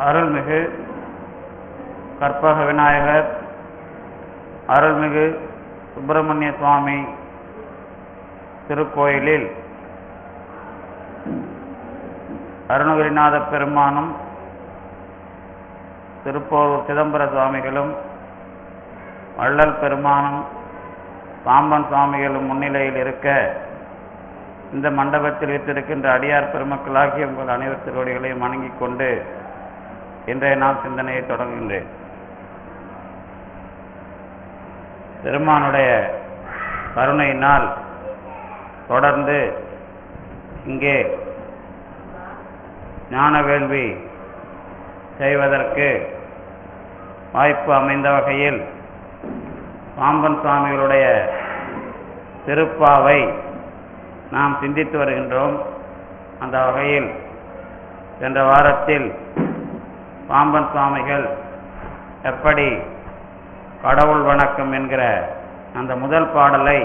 அருள்மிகு கற்பக விநாயகர், அருள்மிகு சுப்பிரமணிய சுவாமி திருக்கோயிலில் அருணகிரிநாத பெருமானும் திருப்போரூர் சிதம்பர சுவாமிகளும் வள்ளல் பெருமானும் பாம்பன் சுவாமிகளும் முன்னிலையில் இருக்க, இந்த மண்டபத்தில் வீற்றிருக்கின்ற அடியார் பெருமக்களாகிய உங்கள் அனைவர் திருவடிகளையும் வணங்கிக் கொண்டு இன்றைய நாள் சிந்தனையை தொடங்குகின்றேன். பெருமானுடைய கருணையினால் தொடர்ந்து இங்கே ஞான வேள்வி செய்வதற்கு வாய்ப்பு அமைந்த வகையில் பாம்பன் சுவாமிகளுடைய திருப்பாவை நாம் சிந்தித்து வருகின்றோம். அந்த வகையில் சென்ற வாரத்தில் பாம்பன் சுவாமிகள் எப்படி கடவுள் வணக்கம் என்கிற அந்த முதல் பாடலை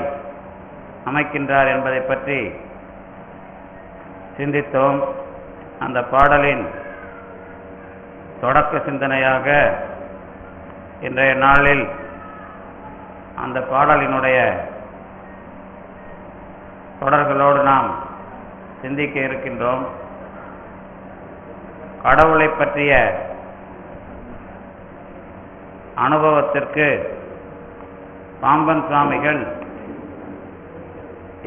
அமைக்கின்றார் என்பதை பற்றி சிந்தித்தோம். அந்த பாடலின் தொடக்க சிந்தனையாக இன்றைய நாளில் அந்த பாடலினுடைய தொடர்களோடு நாம் சிந்திக்க இருக்கின்றோம். கடவுளை பற்றிய அனுபவத்திற்கு பாம்பன் சுவாமிகள்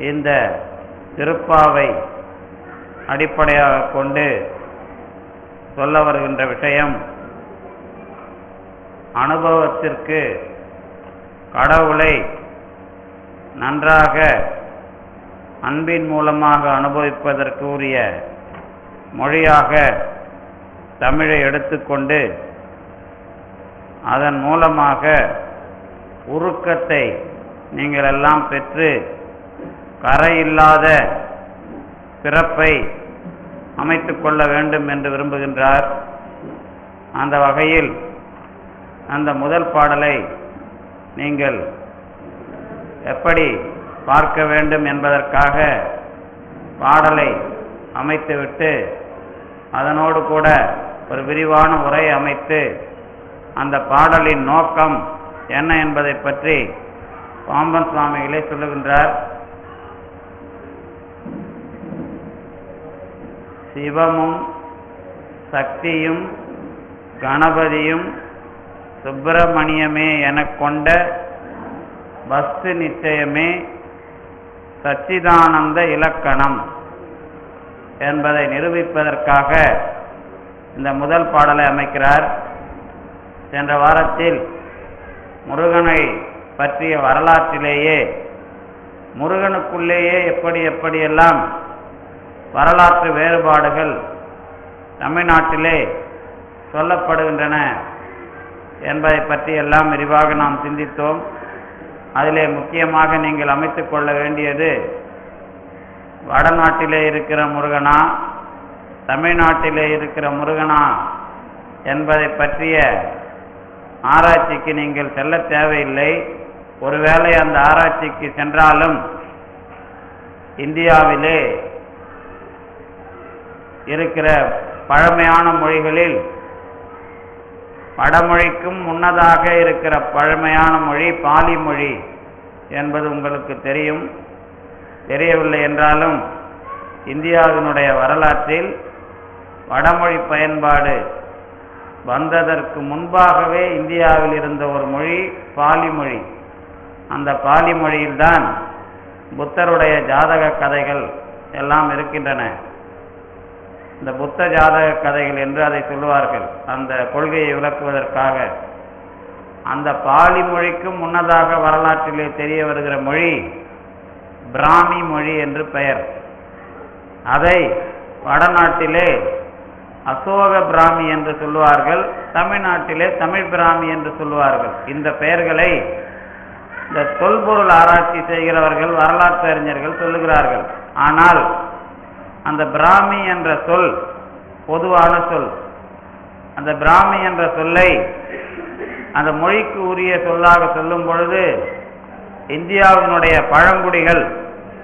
இந்த திருப்பாவை அடிப்படையாக கொண்டு சொல்ல வருகின்ற விஷயம், அனுபவத்திற்கு கடவுளை நன்றாக அன்பின் மூலமாக அனுபவிப்பதற்கு உரிய மொழியாக தமிழை எடுத்துக்கொண்டு அதன் மூலமாக உருக்கத்தை நீங்கள் எல்லாம் பெற்று கரையில்லாத பிறப்பை அமைத்து கொள்ள வேண்டும் என்று விரும்புகின்றார். அந்த வகையில் அந்த முதல் பாடலை நீங்கள் எப்படி பார்க்க வேண்டும் என்பதற்காக பாடலை அமைத்துவிட்டு அதனோடு கூட ஒரு விரிவான உரை அமைத்து அந்த பாடலின் நோக்கம் என்ன என்பதை பற்றி பாம்பன் சுவாமிகளே சொல்லுகின்றார். சிவமும் சக்தியும் கணபதியும் சுப்பிரமணியமே எனக் கொண்ட வஸ்து நிச்சயமே சச்சிதானந்த இலக்கணம் என்பதை நிரூபிப்பதற்காக இந்த முதல் பாடலை அமைக்கிறார். சென்ற வாரத்தில் முருகனை பற்றிய வரலாற்றிலேயே முருகனுக்குள்ளேயே எப்படியெல்லாம் வரலாற்று வேறுபாடுகள் தமிழ்நாட்டிலே சொல்லப்படுகின்றன என்பதை பற்றியெல்லாம் விரிவாக நாம் சிந்தித்தோம். அதிலே முக்கியமாக நீங்கள் அமைத்து கொள்ள வேண்டியது, வடநாட்டிலே இருக்கிற முருகனா தமிழ்நாட்டிலே இருக்கிற முருகனா என்பதை பற்றிய ஆராய்ச்சிக்கு நீங்கள் செல்ல தேவையில்லை. ஒருவேளை அந்த ஆராய்ச்சிக்கு சென்றாலும் இந்தியாவிலே இருக்கிற பழமையான மொழிகளில் வடமொழிக்கும் முன்னதாக இருக்கிற பழமையான மொழி பாலி மொழி என்பது உங்களுக்கு தெரியும். தெரியவில்லை என்றாலும் இந்தியாவினுடைய வரலாற்றில் வடமொழி பயன்பாடு வந்ததற்கு முன்பாகவே இந்தியாவில் இருந்த ஒரு மொழி பாலி மொழி. அந்த பாலி மொழியில்தான் புத்தருடைய ஜாதக கதைகள் எல்லாம் இருக்கின்றன. இந்த புத்த ஜாதக கதைகள் என்று அதை சொல்லுவார்கள், அந்த கொள்கையை விளக்குவதற்காக. அந்த பாலி மொழிக்கும் முன்னதாக வரலாற்றிலே தெரிய வருகிற மொழி பிராமி மொழி என்று பெயர். அதை வடநாட்டிலே அசோக பிராமி என்று சொல்லுவார்கள், தமிழ்நாட்டிலே தமிழ் பிராமி என்று சொல்லுவார்கள். இந்த பெயர்களை இந்த தொல்பொருள் ஆராய்ச்சி செய்கிறவர்கள், வரலாற்று அறிஞர்கள் சொல்லுகிறார்கள். ஆனால் அந்த பிராமி என்ற சொல் பொதுவான சொல். அந்த பிராமி என்ற சொல்லை அந்த மொழிக்கு உரிய சொல்லாக சொல்லும் பொழுது இந்தியாவினுடைய பழங்குடிகள்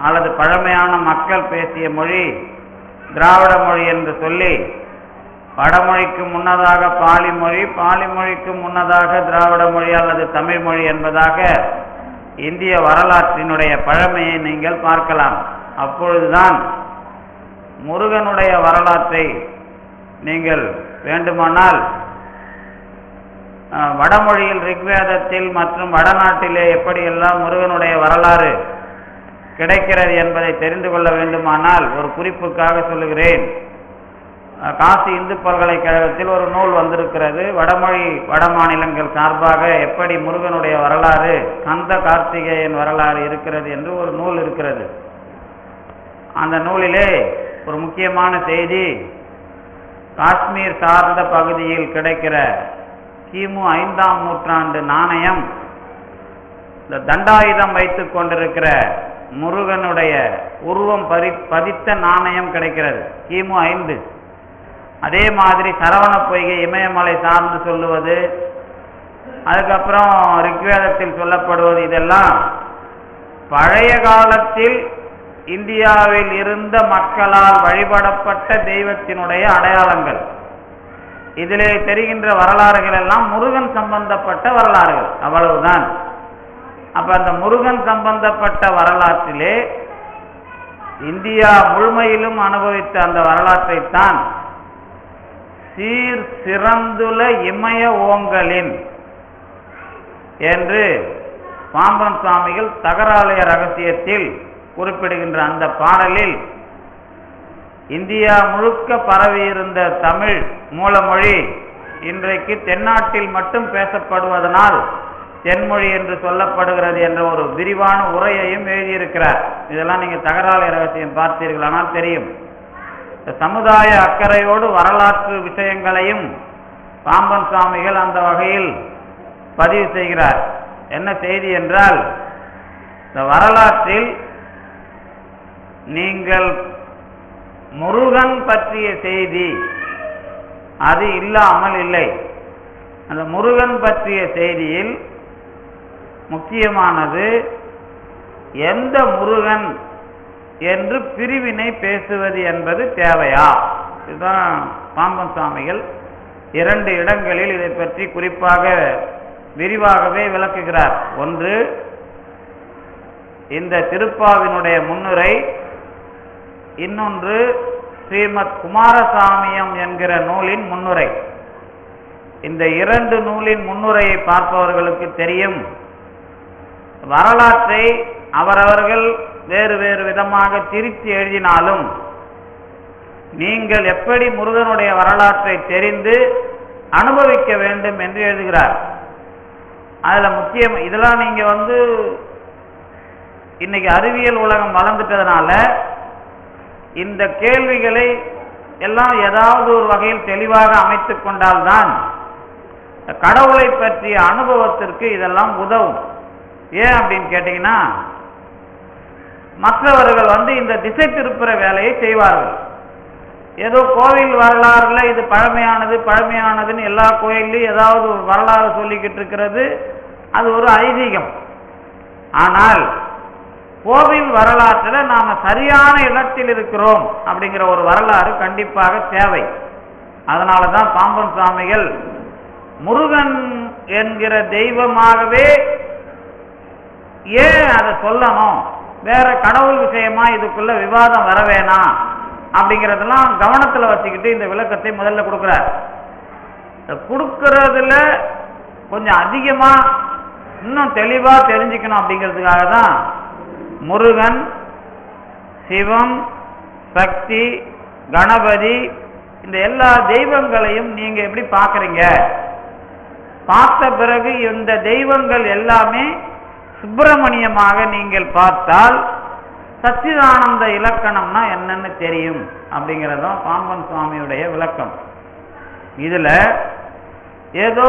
அல்லது பழமையான மக்கள் பேசிய மொழி திராவிட மொழி என்று சொல்லி வடமொழிக்கு முன்னதாக பாலி மொழி, பாலி மொழிக்கு முன்னதாக திராவிட மொழி அல்லது தமிழ் மொழி என்பதாக இந்திய வரலாற்றினுடைய பழமையை நீங்கள் பார்க்கலாம். அப்பொழுதுதான் முருகனுடைய வரலாற்றை நீங்கள் வேண்டுமானால் வடமொழியில் ரிக்வேதத்தில் மற்றும் வடநாட்டிலே எப்படியெல்லாம் முருகனுடைய வரலாறு கிடைக்கிறது என்பதை தெரிந்து கொள்ள வேண்டுமானால் ஒரு குறிப்புக்காக சொல்லுகிறேன். காசி இந்து பல்கலைக்கழகத்தில் ஒரு நூல் வந்திருக்கிறது. வடமொழி வட மாநிலங்கள் சார்பாக எப்படி முருகனுடைய வரலாறு, கந்த கார்த்திகேயன் வரலாறு இருக்கிறது என்று ஒரு நூல் இருக்கிறது. அந்த நூலிலே ஒரு முக்கியமான செய்தி, காஷ்மீர் சார்ந்த பகுதியில் கிடைக்கிற கிமு 5ஆம் நூற்றாண்டு நாணயம், இந்த தண்டாயுதம் வைத்துக் கொண்டிருக்கிற முருகனுடைய உருவம் பதித்த நாணயம் கிடைக்கிறது, கிமு 5. அதே மாதிரி சரவண பொய்கை இமயமலை சார்ந்து சொல்லுவது, அதுக்கப்புறம் ரிக்வேதத்தில் சொல்லப்படுவது, இதெல்லாம் பழைய காலத்தில் இந்தியாவில் இருந்த மக்களால் வழிபடப்பட்ட தெய்வத்தினுடைய அடையாளங்கள். இதிலே தெரிகின்ற வரலாறுகள் எல்லாம் முருகன் சம்பந்தப்பட்ட வரலாறுகள், அவ்வளவுதான். அப்ப அந்த முருகன் சம்பந்தப்பட்ட வரலாற்றிலே இந்தியா முழுமையிலும் அனுபவித்த அந்த வரலாற்றைத்தான் சீர் சிறந்துல இமய ஓங்கலின் என்று பாம்பன் சுவாமிகள் தகராலய ரகசியத்தில் குறிப்பிடுகின்ற அந்த பாடலில் இந்தியா முழுக்க பரவியிருந்த தமிழ் மூலமொழி இன்றைக்கு தென்னாட்டில் மட்டும் பேசப்படுவதனால் தென்மொழி என்று சொல்லப்படுகிறது என்ற ஒரு விரிவான உரையையும் எழுதியிருக்கிறார். இதெல்லாம் நீங்க தகராலய ரகசியம் பார்த்தீர்களானால் தெரியும். சமுதாய அக்கறையோடு வரலாற்று விஷயங்களையும் பாம்பன் சுவாமிகள் அந்த வகையில் பதிவு செய்கிறார். என்ன செய்தி என்றால், இந்த வரலாற்றில் நீங்கள் முருகன் பற்றிய செய்தி அது இல்லாமல் இல்லை. அந்த முருகன் பற்றிய செய்தியில் முக்கியமானது எந்த முருகன் என்று பிரிவினை பேசுவது என்பது தேவையா? இதுதான் பாம்பன் சுவாமிகள் 2 இடங்களில் இதை பற்றி குறிப்பாக விரிவாகவே விளக்குகிறார். ஒன்று இந்த திருப்பாவினுடைய முன்னுரை, இன்னொன்று ஸ்ரீமத் குமாரசாமியம் என்கிற நூலின் முன்னுரை. இந்த 2 நூலின் முன்னுரையை பார்ப்பவர்களுக்கு தெரியும், வரலாற்றை அவரவர்கள் வேறு வேறு விதமாக திரித்து எழுதினாலும் நீங்கள் எப்படி முருகனுடைய வரலாற்றை தெரிந்து அனுபவிக்க வேண்டும் என்று எழுதுகிறார். அதுல முக்கியம், இதெல்லாம் நீங்க இன்னைக்கு அறிவியல் உலகம் வளர்ந்துட்டதுனால இந்த கேள்விகளை எல்லாம் ஏதாவது ஒரு வகையில் தெளிவாக அமைத்துக் கொண்டால்தான் கடவுளை பற்றிய அனுபவத்திற்கு இதெல்லாம் உதவும். ஏன் அப்படின்னு கேட்டீங்கன்னா, மற்றவர்கள் இந்த திசை திருப்புற வேலையை செய்வார்கள். ஏதோ கோவில் வரலாறுல இது பழமையானதுன்னு எல்லா கோயிலையும் ஏதாவது ஒரு வரலாறு சொல்லிக்கிட்டு இருக்கிறது, அது ஒரு ஐதீகம். ஆனால் கோவில் வரலாற்றில் நாம சரியான இடத்தில் இருக்கிறோம் அப்படிங்கிற ஒரு வரலாறு கண்டிப்பாக தேவை. அதனாலதான் பாம்பன் சுவாமிகள் முருகன் என்கிற தெய்வமாகவே ஏன் அதை சொல்லணும், வேற கடவுள் விஷயமா இதுக்குள்ள விவாதம் வர வேணாம் அப்படிங்கிறதெல்லாம் கவனத்தில் வச்சுக்கிட்டு இந்த விளக்கத்தை முதல்ல கொடுக்கிறார். கொடுக்கறதுல கொஞ்சம் அதிகமா இன்னும் தெளிவா தெரிஞ்சுக்கணும் அப்படிங்கிறதுக்காக தான் முருகன், சிவம், சக்தி, கணபதி, இந்த எல்லா தெய்வங்களையும் நீங்க எப்படி பார்க்கறீங்க, பார்த்த பிறகு இந்த தெய்வங்கள் எல்லாமே சுப்பிரமணியமாக நீங்கள் பார்த்தால் சச்சிதானந்த இலக்கணம்னா என்னன்னு தெரியும் அப்படிங்கிறதும் பாம்பன் சுவாமியுடைய விளக்கம். இதுல ஏதோ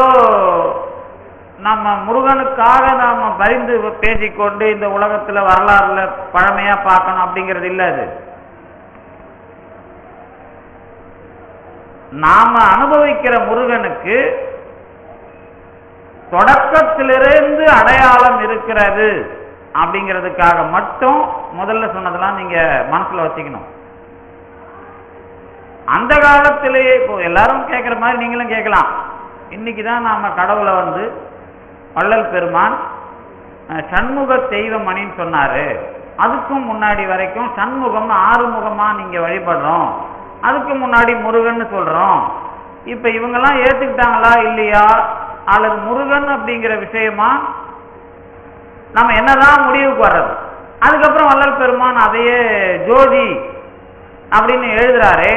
நம்ம முருகனுக்காக நாம பரிந்து பேசிக்கொண்டு இந்த உலகத்துல வரலாறுல பழமையா பார்க்கணும் அப்படிங்கிறது இல்லை. அது நாம அனுபவிக்கிற முருகனுக்கு தொடக்கத்திலிருந்து அடையாளம் இருக்கிறது அப்படிங்கிறதுக்காக மட்டும் முதல்ல சொன்னதெல்லாம் நீங்க மனசுல வச்சுக்கணும். அந்த காலத்திலேயே இப்போ எல்லாரும் கேட்குற மாதிரி நீங்களும் கேட்கலாம். இன்னைக்கு தான் நாம் கடவுளை வந்து வள்ளல் பெருமான் சண்முக தெய்வமணின்னு சொன்னார். அதுக்கும் முன்னாடி வரைக்கும் சண்முகம் ஆறுமுகமாக நீங்கள் வழிபடுறோம், அதுக்கு முன்னாடி முருகன்னு சொல்கிறோம். இப்போ இவங்கெல்லாம் ஏற்றுக்கிட்டாங்களா இல்லையா, அல்லது முருகன் அப்படிங்கிற விஷயமா நம்ம என்னதான் முடிவுக்கு வர்றது? அதுக்கப்புறம் வள்ளல் பெருமான் அதையே ஜோதி அப்படின்னு எழுதுறாரு.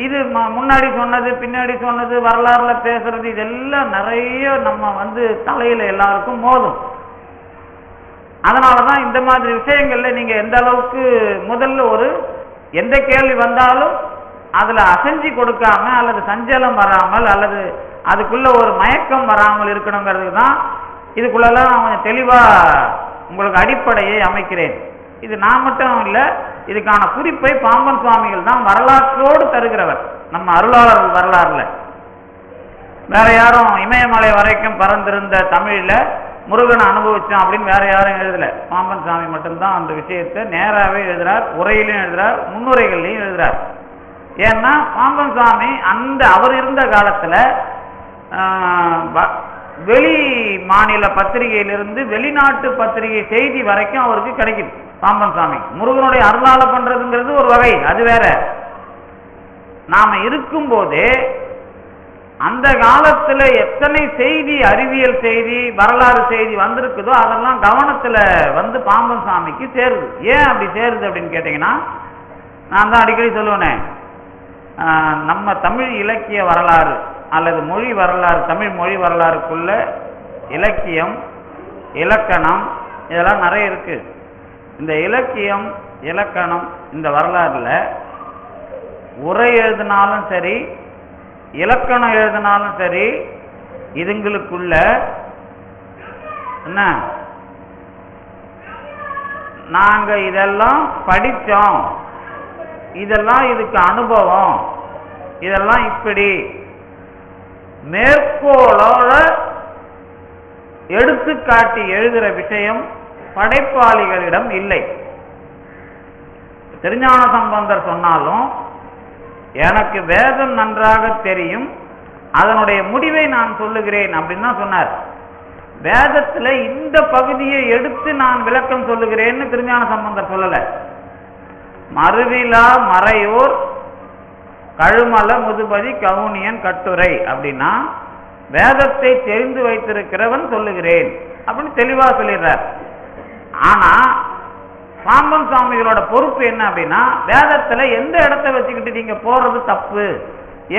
இது முன்னாடி சொன்னது பின்னாடி சொன்னது வரலாறுல பேசுறது இதெல்லாம் நிறைய நம்ம வந்து தலையில எல்லாருக்கும் மோதும். அதனாலதான் இந்த மாதிரி விஷயங்கள்ல நீங்க எந்த அளவுக்கு முதல்ல ஒரு எந்த கேள்வி வந்தாலும் அதுல அசைஞ்சு கொடுக்காம அல்லது சஞ்சலம் வராமல் அல்லது அதுக்குள்ள ஒரு மயக்கம் வராமல் இருக்கணுங்கிறதுக்கு தான் இதுக்குள்ளெல்லாம் கொஞ்சம் தெளிவா உங்களுக்கு அடிப்படையை அமைக்கிறேன். இது நான் மட்டும் இல்லை, இதுக்கான குறிப்பை பாம்பன் சுவாமிகள் தான் வரலாற்றோடு தருகிறவர். நம்ம அருளாளர் வரலாறுல வேற யாரும் இமயமலை வரைக்கும் பறந்திருந்த தமிழில் முருகனை அனுபவிச்சோம் அப்படின்னு வேற யாரும் எழுதல. பாம்பன் சாமி மட்டும்தான் அந்த விஷயத்தை நேராகவே எழுதுறார், உரையிலையும் எழுதுறார், முன்னுரைகள்லையும் எழுதுறார். ஏன்னா பாம்பன் சாமி அந்த அவர் இருந்த காலத்துல வெளி மாநில பத்திரிகையிலிருந்து வெளிநாட்டு பத்திரிகை செய்தி வரைக்கும் அவருக்கு கிடைக்குது. பாம்பன் சாமி முருகனுடைய அருளால பண்றதுங்கிறது ஒரு வகை, அது வேற. நாம இருக்கும் போதே அந்த காலத்துல எத்தனை செய்தி, அறிவியல் செய்தி, வரலாறு செய்தி வந்திருக்குதோ அதெல்லாம் கவனத்துல வந்து பாம்பன் சாமிக்கு சேருது. ஏன் அப்படி சேருது அப்படின்னு கேட்டீங்கன்னா, நான் தான் அடிக்கடி சொல்லுவேனே, நம்ம தமிழ் இலக்கிய வரலாறு அல்லது மொழி வரலாறு, தமிழ் மொழி வரலாறுக்குள்ள இலக்கியம், இலக்கணம் இதெல்லாம் நிறைய இருக்கு. இந்த இலக்கியம், இலக்கணம், இந்த வரலாறுல உரை எழுதினாலும் சரி, இலக்கணம் எழுதினாலும் சரி, இதுங்களுக்குள்ள என்ன, நாங்க இதெல்லாம் படித்தோம், இதெல்லாம் இதுக்கு அனுபவம், இதெல்லாம் இப்படி மேற்கோளோட எடுத்துக்காட்டி எழுதுகிற விஷயம் படைப்பாளிகளிடம் இல்லை. திருஞான சம்பந்தர் சொன்னாலும் எனக்கு வேதம் நன்றாக தெரியும், அதனுடைய முடிவை நான் சொல்லுகிறேன் அப்படின்னு தான் சொன்னார். வேதத்துல இந்த பகுதியை எடுத்து நான் விளக்கம் சொல்லுகிறேன்னு திருஞான சம்பந்தர் சொல்லல. மறுவிலா மறையோர் கழுமல முதுபதி கவுனியன் கட்டுரை அப்படின்னா வேதத்தை தெரிந்து வைத்திருக்கிறவன் சொல்லுகிறேன் அப்படின்னு தெளிவா சொல்லிடுறார். ஆனா பாம்பன் சுவாமிகளோட பொறுப்பு என்ன அப்படின்னா, வேதத்துல எந்த இடத்தை வச்சுக்கிட்டு நீங்க போறது தப்பு,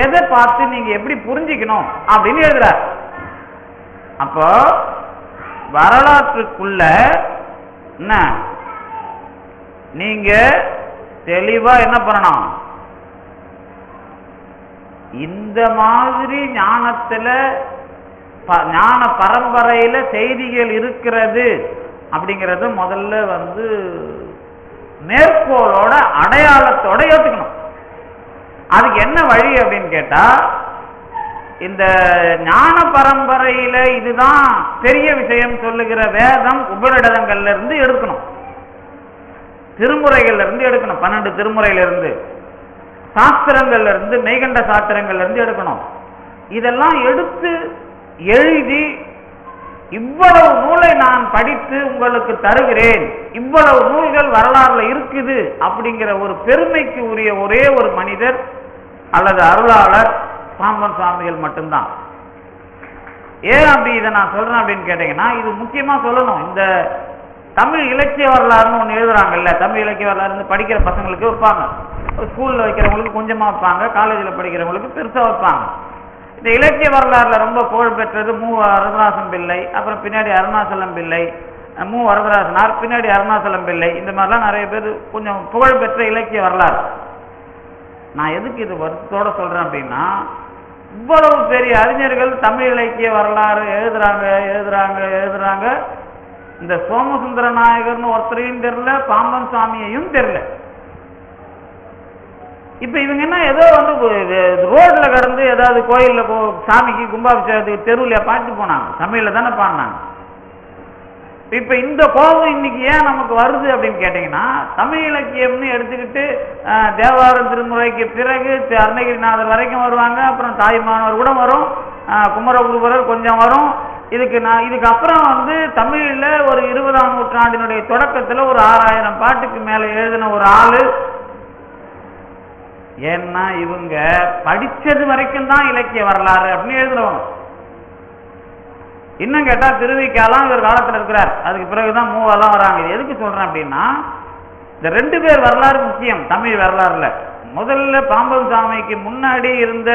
எதை பார்த்து நீங்க எப்படி புரிஞ்சுக்கணும் அப்படின்னு எழுதுறார். அப்போ வரலாற்றுக்குள்ள என்ன நீங்க தெளிவா என்ன பண்ணணும், இந்த மாதிரி ஞானத்துல ஞான பரம்பரையில செய்திகள் இருக்கிறது அப்படிங்கிறத முதல்ல வந்து மேற்கோளோட அடையாளத்தோட ஏற்றுக்கணும். அதுக்கு என்ன வழி அப்படின்னு கேட்டா, இந்த ஞான பரம்பரையில இதுதான் பெரிய விஷயம் சொல்லுகிற வேதம் உபநிடதங்கள்ல இருந்து எடுக்கணும், திருமுறைகள்ல இருந்து எடுக்கணும், 12 திருமுறையில இருந்து, சாஸ்திரங்கள்ல இருந்து, மெய்கண்ட சாஸ்திரங்கள்ல இருந்து எடுக்கணும். இதெல்லாம் எடுத்து எழுதி இவ்வளவு நூலை நான் படித்து உங்களுக்கு தருகிறேன், இவ்வளவு நூல்கள் வரலாறுல இருக்குது அப்படிங்கிற ஒரு பெருமைக்கு உரிய ஒரே ஒரு மனிதர் அல்லது அருளாளர் பாம்பன் சுவாமிகள் மட்டும்தான். ஏன் அப்படி இதை நான் சொல்றேன் அப்படின்னு கேட்டீங்கன்னா, இது முக்கியமா சொல்லணும். இந்த தமிழ் இலக்கிய வரலாறுன்னு ஒன்று எழுதுறாங்கல்ல, தமிழ் இலக்கிய வரலாறு படிக்கிற பசங்களுக்கு வைப்பாங்க, ஸ்கூல்ல வைக்கிறவங்களுக்கு கொஞ்சமா வைப்பாங்க, காலேஜில் படிக்கிறவங்களுக்கு பெருசா வைப்பாங்க. இந்த இலக்கிய வரலாறுல ரொம்ப புகழ் பெற்றது மு வரதராசன் பிள்ளை, அப்புறம் பின்னாடி அருணாசலம் பிள்ளை, மு வரதராசனார், பின்னாடி அருணாசலம் பிள்ளை, இந்த மாதிரிலாம் நிறைய பேர் கொஞ்சம் புகழ் பெற்ற இலக்கிய வரலாறு. நான் எதுக்கு இது வருத்தத்தோட சொல்றேன் அப்படின்னா, இவ்வளவு பெரிய அறிஞர்கள் தமிழ் இலக்கிய வரலாறு எழுதுறாங்க. இந்த சோமசுந்தர நாயகர்னு ஒருத்தரையும் தெரியல, பாம்பன் சாமியையும் தெரியல. இப்ப இவங்க என்ன ஏதோ வந்து ரோட்ல கடந்து ஏதாவது கோயில்ல சாமிக்கு கும்பாபிஷேகத்துக்கு தெருவில் பாட்டு போனாங்க, தமிழ்ல தானே பாடினாங்க. இப்ப இந்த கோபம் இன்னைக்கு ஏன் நமக்கு வருது அப்படின்னு கேட்டீங்கன்னா, தமிழ் இலக்கியம்னு எடுத்துக்கிட்டு தேவார திருமுறைக்கு பிறகு அருணகிரிநாதர் வரைக்கும் வருவாங்க, அப்புறம் தாய்மானவர் கூட வரும், குமரகுருபரர் கொஞ்சம் வரும். இதுக்கு அப்புறம் தமிழ்ல ஒரு 20ஆம் நூற்றாண்டினுடைய தொடக்கத்துல ஒரு 6000 பாட்டுக்கு மேல எழுதின ஒரு ஆளு. ஏன்னா இவங்க படிச்சது வரைக்கும் தான் இலக்கிய வரலாறு அப்படின்னு எழுதுறவங்க. இன்னும் கேட்டா திருவிக்காலாம் இவர் காலத்தில் இருக்கிறார், அதுக்கு பிறகுதான் மூவெல்லாம் வராங்க. எதுக்கு சொல்றேன் அப்படின்னா, இந்த 2 பேர் வரலாறு முக்கியம் தமிழ் வரலாறுல. முதல்ல பாம்பன் சாமிக்கு முன்னாடி இருந்த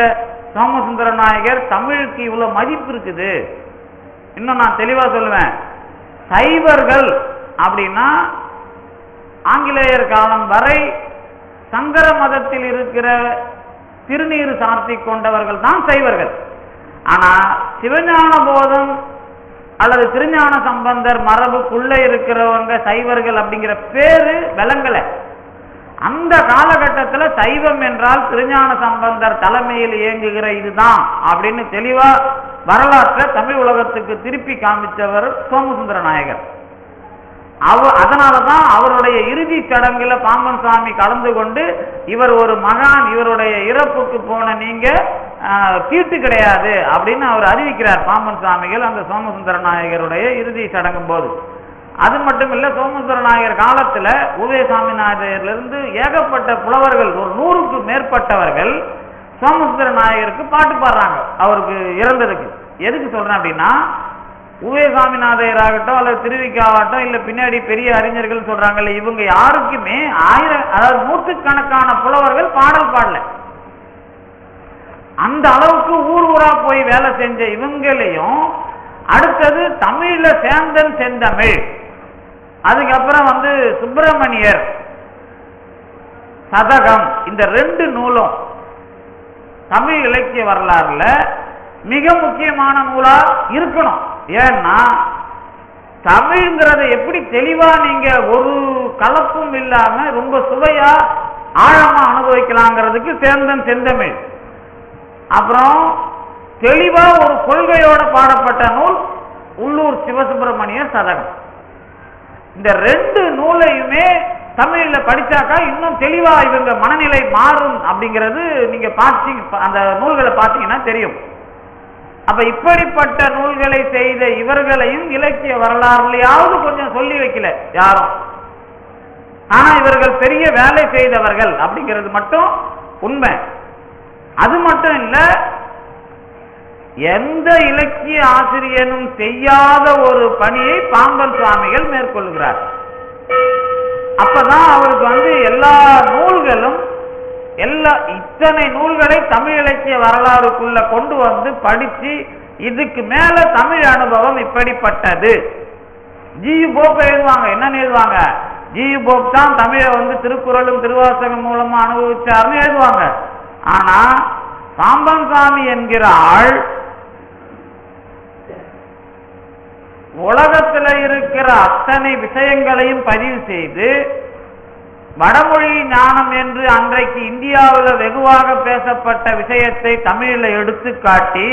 சோமசுந்தர நாயகர் தமிழுக்கு இவ்வளவு மதிப்பு இருக்குது. இன்னும் நான் தெளிவா சொல்லுவேன், சைவர்கள் அப்படின்னா ஆங்கிலேயர் காலம் வரை சங்கர மதத்தில் இருக்கிற திருநீறு சார்த்தி கொண்டவர்கள் தான் சைவர்கள். ஆனா சிவஞான போதம் அல்லது திருஞான சம்பந்தர் மரபுக்குள்ள இருக்கிறவங்க சைவர்கள் அப்படிங்கிற பேரு விளங்கல. அந்த காலகட்டத்தில் சைவம் என்றால் திருஞான சம்பந்தர் தலைமையில் இயங்குகிற இதுதான் அப்படின்னு தெளிவா வரலாற்றை தமிழ் உலகத்துக்கு திருப்பி காமிச்சவர் சோமசுந்தர நாயகர். அதனாலதான் அவருடைய இறுதி சடங்குல பாம்பன் சாமி கலந்து கொண்டு, இவர் ஒரு மகான், இவருடைய இறப்புக்கு போன நீங்க தீட்டு கிடையாது அப்படின்னு அவர் அறிவிக்கிறார் பாம்பன் சாமிகள் அந்த சோமசுந்தர நாயகருடைய இறுதி சடங்கும் போது. அது மட்டும் இல்ல, சோமசுந்தர நாயகர் காலத்துல உவே சாமிநாதரிலிருந்து ஏகப்பட்ட புலவர்கள், ஒரு 100க்கு மேற்பட்டவர்கள் சோமசுந்தர நாயகருக்கு பாட்டு பாடுறாங்க அவருக்கு இறந்ததுக்கு. எதுக்கு சொல்றேன் அப்படின்னா, உவே சாமிநாதையர் ஆகட்டும் அல்லது திருவிக்காகட்டும் இல்ல பின்னாடி பெரிய அறிஞர்கள் சொல்றாங்கல்ல, இவங்க யாருக்குமே அதாவது 100கணக்கான புலவர்கள் பாடல் பாடல. அந்த அளவுக்கு ஊர் ஊரா போய் வேலை செஞ்ச இவங்களையும் அடுத்தது தமிழ்ல சேந்தன் செந்தமிழ், அதுக்கப்புறம் சுப்பிரமணியர் சதகம், இந்த 2 நூலும் தமிழ் இலக்கிய வரலாறுல மிக முக்கியமான நூலா இருக்கணும். ஏன்னா தமிழ்ங்கிறத எப்படி தெளிவா நீங்க ஒரு கலப்பும் இல்லாம ரொம்ப சுவையா ஆழமா அனுபவிக்கலாங்கிறதுக்கு சேந்தன் செந்தமிழ். அப்புறம் தெளிவா ஒரு கொள்கையோட பாடப்பட்ட நூல் உள்ளூர் சிவசுப்பிரமணியர் சதகம். இந்த 2 நூலையுமே தமிழ்ல படிச்சாக்கா இன்னும் தெளிவா இவங்க மனநிலை மாறும் அப்படிங்கிறது நீங்க அந்த நூல்களை பார்த்தீங்கன்னா தெரியும். அப்ப இப்படிப்பட்ட நூல்களை செய்த இவர்களையும் இலக்கிய வரலாறுலையாவது கொஞ்சம் சொல்லி வைக்கல யாரும். ஆனா இவர்கள் பெரிய வேலை செய்தவர்கள் அப்படிங்கிறது மட்டும் உண்மை. அது மட்டும் இல்ல, எந்த இலக்கிய ஆசிரியனும் செய்யாத ஒரு பணியை பாம்பன் சுவாமிகள் மேற்கொள்கிறார். அப்பதான் அவருக்கு எல்லா நூல்களும் இத்தனை நூல்களை தமிழ் இலக்கிய வரலாறுக்குள்ள கொண்டு படிச்சு இதுக்கு மேல தமிழ் அனுபவம் இப்படிப்பட்டது. ஜி.யு. போப் எழுதுவாங்க. என்னன்னு எழுதுவாங்க? ஜி.யு. போப் தான் தமிழை திருக்குறளும் திருவாசகம் மூலமா அனுபவிச்சார்னு எழுதுவாங்க. ஆனா பாம்பன் சாமி என்கிற ஆள் உலகத்தில் இருக்கிற அத்தனை விஷயங்களையும் பதிவு செய்து வடமொழி ஞானம் என்று அன்றைக்கு இந்தியாவில் வெகுவாக பேசப்பட்ட விஷயத்தை தமிழில் எடுத்து காட்டி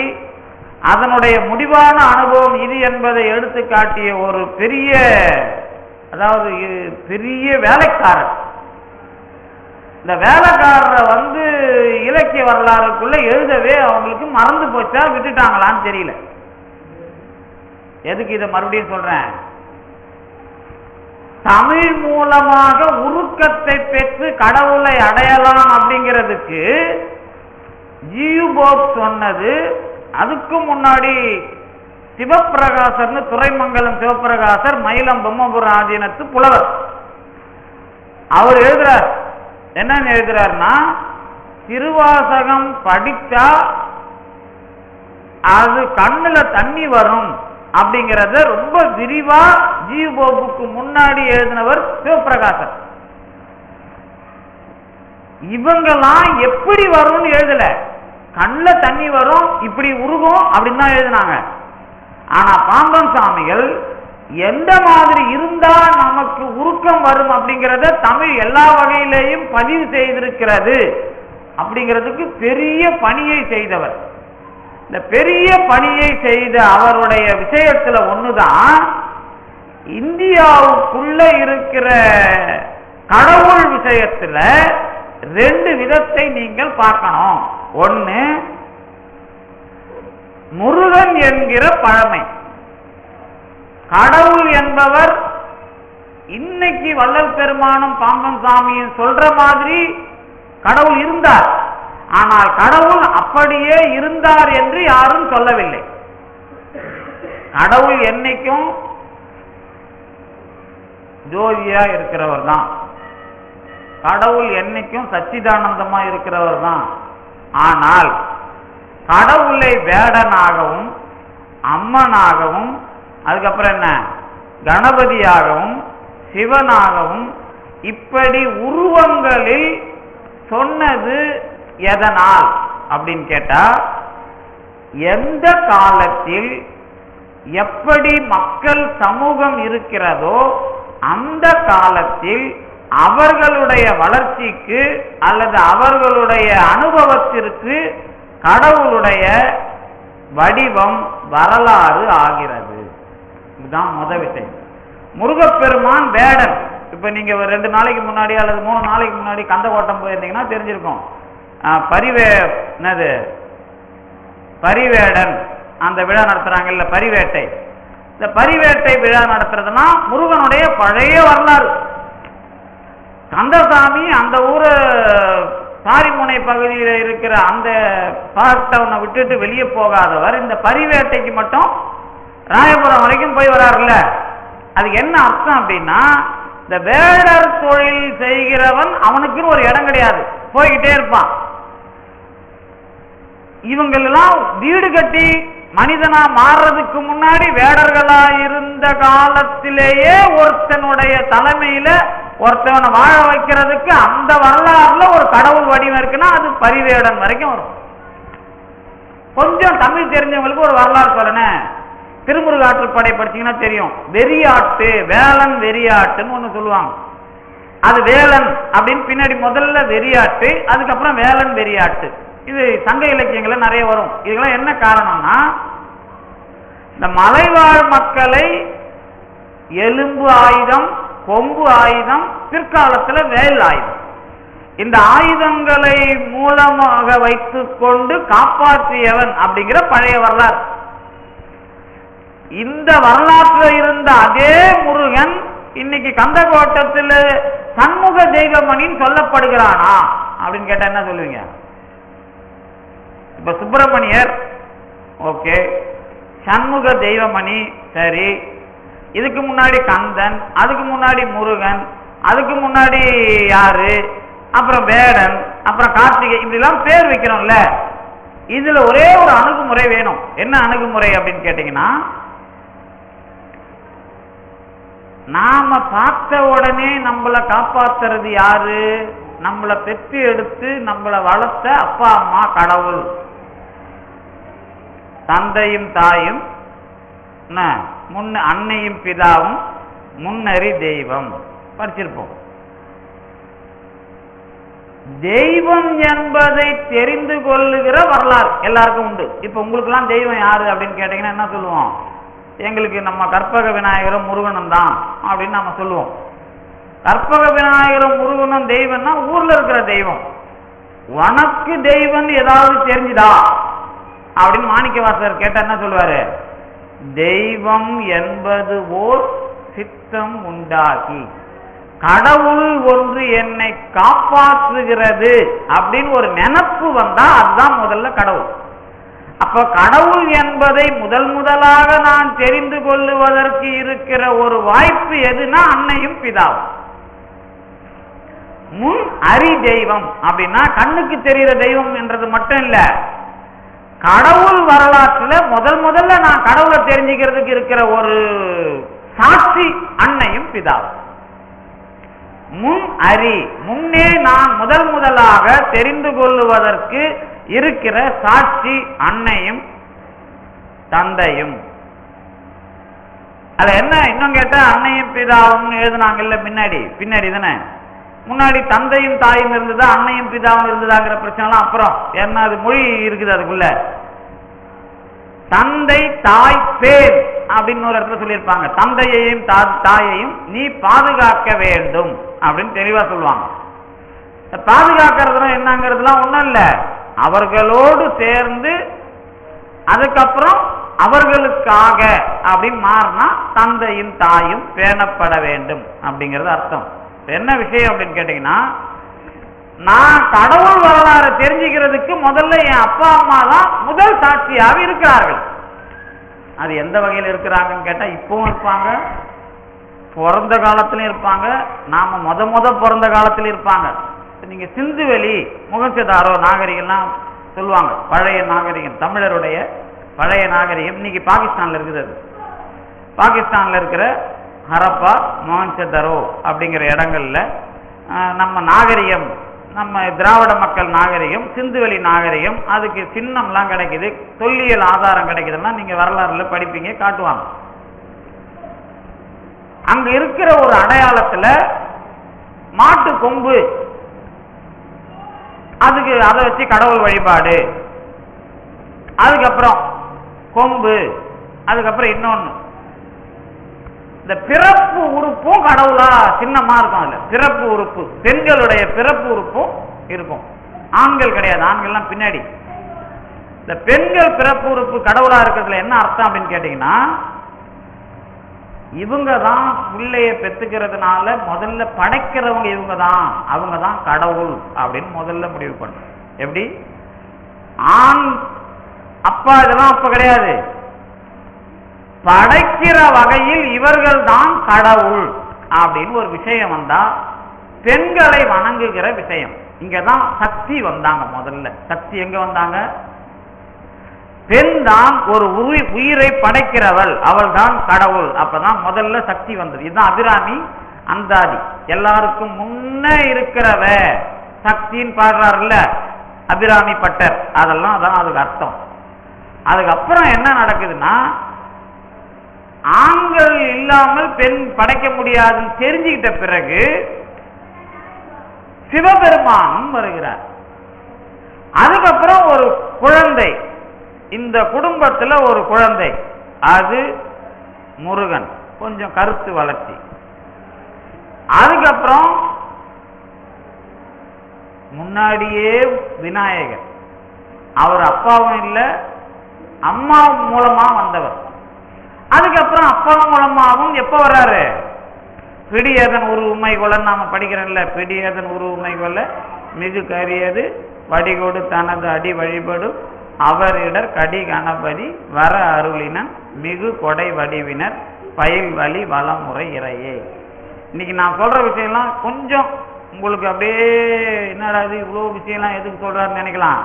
அதனுடைய முடிவான அனுபவம் இது என்பதை எடுத்து காட்டிய ஒரு பெரிய வேலைக்காரர். இந்த வேலைக்காரரை இலக்கிய வரலாறுக்குள்ள எழுதவே அவங்களுக்கு மறந்து போச்சா விட்டுட்டாங்களான்னு தெரியல. எதுக்கு இதை மறுபடியும் சொல்றேன்? தமிழ் மூலமாக உருக்கத்தை பெற்று கடவுளை அடையலாம் அப்படிங்கிறதுக்கு ஜி.யு. போப் சொன்னது. அதுக்கு முன்னாடி சிவப்பிரகாசர்னு துறைமங்கலம் சிவப்பிரகாசர் மயிலம் பொம்மபுரம் ஆதீனத்து புலவர், அவர் எழுதுறார். என்னன்னு எழுதுறாருன்னா, திருவாசகம் படிச்சா அது கண்ணுல தண்ணி வரும் அப்படிங்கிறத ரொம்ப விரிவா ஜி.யு. போப்புக்கு முன்னாடி எழுதினவர் சிவப்பிரகாசர். இவங்கெல்லாம் எப்படி வரும்னு எழுதல, கண்ணுல தண்ணி வரும் இப்படி உருகும் அப்படின்னு தான் எழுதினாங்க. ஆனா பாம்பன் சாமிகள் எந்த மாதிரி இருந்தா நமக்கு உருக்கம் வரும் அப்படிங்கிறத தமிழ் எல்லா வகையிலேயும் பதிவு செய்திருக்கிறது அப்படிங்கிறதுக்கு பெரிய பணியை செய்தவர். இந்த பெரிய பணியை செய்த அவருடைய விஷயத்துல ஒண்ணுதான் இந்தியாவுக்குள்ள இருக்கிற கடவுள் விஷயத்துல ரெண்டு விதத்தை நீங்கள் பார்க்கணும். ஒன்னு, முருகன் என்கிற பழமை. கடவுள் என்பவர் இன்னைக்கு வள்ளல் பெருமானும் பாம்பன் சாமியும் சொல்ற மாதிரி கடவுள் இருந்தார். ஆனால் கடவுள் அப்படியே இருந்தார் என்று யாரும் சொல்லவில்லை. கடவுள் என்னைக்கும் ஜோதியா இருக்கிறவர் தான். கடவுள் என்னைக்கும் சச்சிதானந்தமா இருக்கிறவர் தான். ஆனால் கடவுளை வேடனாகவும் அம்மனாகவும் அதுக்கப்புறம் என்ன கணபதியாகவும் சிவனாகவும் இப்படி உருவங்களில் சொன்னது எதனால் அப்படின்னு கேட்டா, எந்த காலத்தில் எப்படி மக்கள் சமூகம் இருக்கிறதோ அந்த காலத்தில் அவர்களுடைய வளர்ச்சிக்கு அல்லது அவர்களுடைய அனுபவத்திற்கு கடவுளுடைய வடிவம் வரலாறு ஆகிறது. இதுதான் முதல் விஷயம். முருகப்பெருமான் வேடன். இப்ப நீங்க 2 நாளைக்கு முன்னாடி அல்லது 3 நாளைக்கு முன்னாடி கந்தக்கோட்டம் போயிருந்தீங்கன்னா தெரிஞ்சிருக்கும். பரிவேடன் அந்த விழா நடத்துறாங்கல்ல, பரிவேட்டை. இந்த பரிவேட்டை விழா நடத்துறதுன்னா முருகனுடைய பழைய வரலாறு. கந்தசாமி அந்த ஊரு சாரிமுனை பகுதியில் இருக்கிற அந்த பார்ட்டவுனை விட்டுட்டு வெளியே போகாதவர் இந்த பரிவேட்டைக்கு மட்டும் ராயபுரம் வரைக்கும் போய் வராருல்ல. அது என்ன அர்த்தம் அப்படின்னா, இந்த வேடர் தொழில் செய்கிறவன் அவனுக்குன்னு ஒரு இடம் கிடையாது, போய்கிட்டே இருப்பான். இவங்களெல்லாம் வீடு கட்டி மனிதனா மாறுறதுக்கு முன்னாடி வேடர்களா இருந்த காலத்திலேயே ஒருத்தனுடைய தலைமையில ஒருத்தவனை வாழ வைக்கிறதுக்கு அந்த வரலாறுல ஒரு கடவுள் வடிவம் இருக்குன்னா அது பரிவேடன் வரைக்கும் வரும். கொஞ்சம் தமிழ் தெரிஞ்சவங்களுக்கு ஒரு வரலாறு சொல்லணும். திருமுருகாற்றுப்படை படிச்சீங்கன்னா தெரியும். வெறியாட்டு, வேலன் வெறியாட்டுன்னு ஒண்ணு சொல்லுவாங்க. அது வேலன் அப்படின்னு பின்னாடி முதல்ல வெறியாட்டு, அதுக்கப்புறம் வேலன் வெறியாட்டு. இது சங்க இலக்கியங்கள்ல நிறைய வரும். இதெல்லாம் என்ன காரணம்னா, இந்த மலைவாழ் மக்களை எலும்பு ஆயுதம், கொம்பு ஆயுதம், பிற்காலத்துல வேல் ஆயுதம், இந்த ஆயுதங்களை மூலமாக வைத்துக் கொண்டு காப்பாற்றியவன் அப்படிங்கிற பழைய வரலாறு. இந்த வரலாற்றில் இருந்த அதே முருகன் இன்னைக்கு கந்தக்கோட்டத்தில் சண்முக தெய்வமணின்னு சொல்லப்படுகிறானா அப்படின்னு கேட்டா என்ன சொல்லுவீங்க? இப்ப சுப்பிரமணியர் ஓகே, சண்முக தெய்வமணி சரி, இதுக்கு முன்னாடி கந்தன், அதுக்கு முன்னாடி முருகன், அதுக்கு முன்னாடி யாரு, அப்புறம் வேடன், அப்புறம் கார்த்திகை, இப்படிலாம் பேர் வைக்கிறோம்ல. இதுல ஒரே ஒரு அணுகுமுறை வேணும். என்ன அணுகுமுறை அப்படின்னு கேட்டீங்கன்னா, நாம பார்த்த உடனே நம்மளை காப்பாத்துறது யாரு? நம்மளை பெற்று எடுத்து நம்மளை வளர்த்த அப்பா அம்மா கடவுள், தந்தையும் தாயும், அன்னையும் பிதாவும், முன்னறி தெய்வம் படிச்சிருப்போம். தெய்வம் என்பதை தெரிந்து கொள்ளுகிற வரலாறு எல்லாருக்கும் உண்டு. இப்ப உங்களுக்கு எல்லாம் தெய்வம் யாரு அப்படின்னு கேட்டீங்கன்னா என்ன சொல்லுவோம்? எங்களுக்கு நம்ம கற்பக விநாயகரும் முருகனும் தான் அப்படின்னு நம்ம சொல்லுவோம். கற்பக விநாயகரும் முருகனும் தெய்வம்னா ஊர்ல இருக்கிற தெய்வம். உனக்கு தெய்வம் ஏதாவது தெரிஞ்சுதா அப்படின்னு மாணிக்கவாசகர் கேட்டா என்ன சொல்லுவாரு? தெய்வம் என்பது ஓர் சித்தம் உண்டாகி கடவுள் ஒன்று என்னை காப்பாற்றுகிறது அப்படின்னு ஒரு நினைப்பு வந்தா அதுதான் முதல்ல கடவுள். அப்ப கடவுள் என்பதை முதலாக நான் தெரிந்து கொள்ளுவதற்கு இருக்கிற ஒரு வாய்ப்பு எதுனா அன்னையும் பிதாவும். முன் அறி தெய்வம் அப்படின்னா கண்ணுக்கு தெரிகிற தெய்வம் என்றது மட்டும் இல்ல, கடவுள் வரலாற்றுல முதல்ல நான் கடவுளை தெரிஞ்சுக்கிறதுக்கு இருக்கிற ஒரு சாட்சி அன்னையும் பிதாவும். முன் அறி, முன்னே நான் முதலாக தெரிந்து கொள்ளுவதற்கு இருக்கிற சாட்சி அன்னையும் தந்தையும். அது என்ன இன்னும் கேட்டா, அன்னையும் பிதாவும் எழுதுனாங்கல்ல பின்னாடி தானே. முன்னாடி தந்தையும் தாயும் இருந்ததா அன்னையும் பிதாவும் இருந்ததாங்கிற பிரச்சனை அப்புறம் என்ன, அது மொழி இருக்குது அதுக்குள்ள. தந்தை தாய் பேர் அப்படின்னு ஒரு இடத்துல சொல்லியிருப்பாங்க, தந்தையையும் தாயையும் நீ பாதுகாக்க வேண்டும் அப்படின்னு தெளிவா சொல்லுவாங்க. பாதுகாக்கிறதுனா என்னங்கிறதுலாம் ஒண்ணும் இல்லை, அவர்களோடு சேர்ந்து அதுக்கப்புறம் அவர்களுக்காக அப்படின்னு மாறினா தந்தையும் தாயும் பேணப்பட வேண்டும் அப்படிங்கிறது அர்த்தம். என்ன விஷயம் அப்படின்னு கேட்டீங்கன்னா, நான் கடவுள் வரலாறு தெரிஞ்சுக்கிறதுக்கு முதல்ல என் அப்பா அம்மா தான் முதல் சாட்சியாக இருக்கிறார்கள். அது எந்த வகையில் இருக்கிறாங்கன்னு கேட்டா, இப்பவும் இருப்பாங்க, பிறந்த காலத்திலும் இருப்பாங்க, நாம முத பிறந்த காலத்திலும் இருப்பாங்க. நீங்க சிந்துவெளி முகஞ்சதாரோ நாகரிகம்லாம் சொல்லுவாங்க, பழைய நாகரிகம், தமிழருடைய பழைய நாகரிகம் இன்னைக்கு பாகிஸ்தான்ல இருக்குது. அது பாகிஸ்தான்ல இருக்கிற ஹரப்பா மொஹஞ்சதாரோ அப்படிங்கிற இடங்கள்ல நம்ம நாகரிகம், நம்ம திராவிட மக்கள் நாகரிகம், சிந்துவெளி நாகரிகம், அதுக்கு சின்னம்லாம் கிடைக்குது, தொல்லியல் ஆதாரம் கிடைக்குதுன்னா நீங்க வரலாறுல படிப்பீங்க, காட்டுவாங்க. அங்க இருக்கிற ஒரு அடையாளத்துல மாட்டு கொம்பு, அதுக்கு அதை வச்சு கடவுள் வழிபாடு, அதுக்கப்புறம் கொம்பு, அதுக்கப்புறம் இன்னொன்னு இந்த பிறப்பு உறுப்பும் கடவுளா சின்னமா இருக்கும். அதுல பிறப்பு உறுப்பு, பெண்களுடைய பிறப்பு உறுப்பும் இருக்கும், ஆண்கள் கிடையாது, ஆண்கள்லாம் பின்னாடி. இந்த பெண்கள் பிறப்பு உறுப்பு கடவுளா இருக்கிறதுல என்ன அர்த்தம் அப்படின்னு கேட்டீங்கன்னா, இவங்க தான் பிள்ளைய பெத்துக்கிறதுனால முதல்ல படைக்கிறவங்க இவங்க தான், அவங்க தான் கடவுள் அப்படின்னு முதல்ல முடிவு பண்ண. எப்படி ஆண் அப்பா இதெல்லாம் அப்ப கிடையாது, படைக்கிற வகையில் இவர்கள் தான் கடவுள் அப்படின்னு ஒரு விஷயம் வந்தா பெண்களை வணங்குகிற விஷயம். இங்கதான் சக்தி வந்தாங்க. முதல்ல சக்தி எங்க வந்தாங்க? பெண் தான் ஒரு உயிரை படைக்கிறவள், அவள் தான் கடவுள். அப்பதான் முதல்ல சக்தி வந்தது. இதுதான் அபிராமி அந்தாதி, எல்லாருக்கும் முன்னே இருக்கிறவ சக்தின்னு பாடுறாருல்ல அபிராமி பட்டர், அதெல்லாம் அதான் அதுக்கு அர்த்தம். அதுக்கப்புறம் என்ன நடக்குதுன்னா, ஆண்கள் இல்லாமல் பெண் படைக்க முடியாதுன்னு தெரிஞ்சுக்கிட்ட பிறகு சிவபெருமானும் வருகிறார். அதுக்கப்புறம் ஒரு குழந்தை, இந்த குடும்பத்துல ஒரு குழந்தை, அது முருகன், கொஞ்சம் கருத்து வளர்ச்சி. அதுக்கப்புறம் முன்னாடியே விநாயகர், அவர் அப்பாவும் இல்லை அம்மா மூலமா வந்தவர். அதுக்கப்புறம் அப்பா மூலமாகவும் எப்ப வர்றாரு? பிடியதன் ஒரு உண்மை கொள்ள நாம படிக்கிறோம்ல, பிடியதன் ஒரு உண்மை கொள்ள மிகு கரியது வடிகொடு தனது அடி வழிபடும் அவரிடர் கடி கணபதி வர அருளினன் மிகு கொடை வடிவினர் பயில் வழி வளமுறை இறையே. இன்னைக்கு நான் சொல்ற விஷயம்லாம் கொஞ்சம் உங்களுக்கு அப்படியே என்னடா இது இவ்வளோ விஷயம்லாம் எதுக்கு சொல்றாருன்னு நினைக்கலாம்.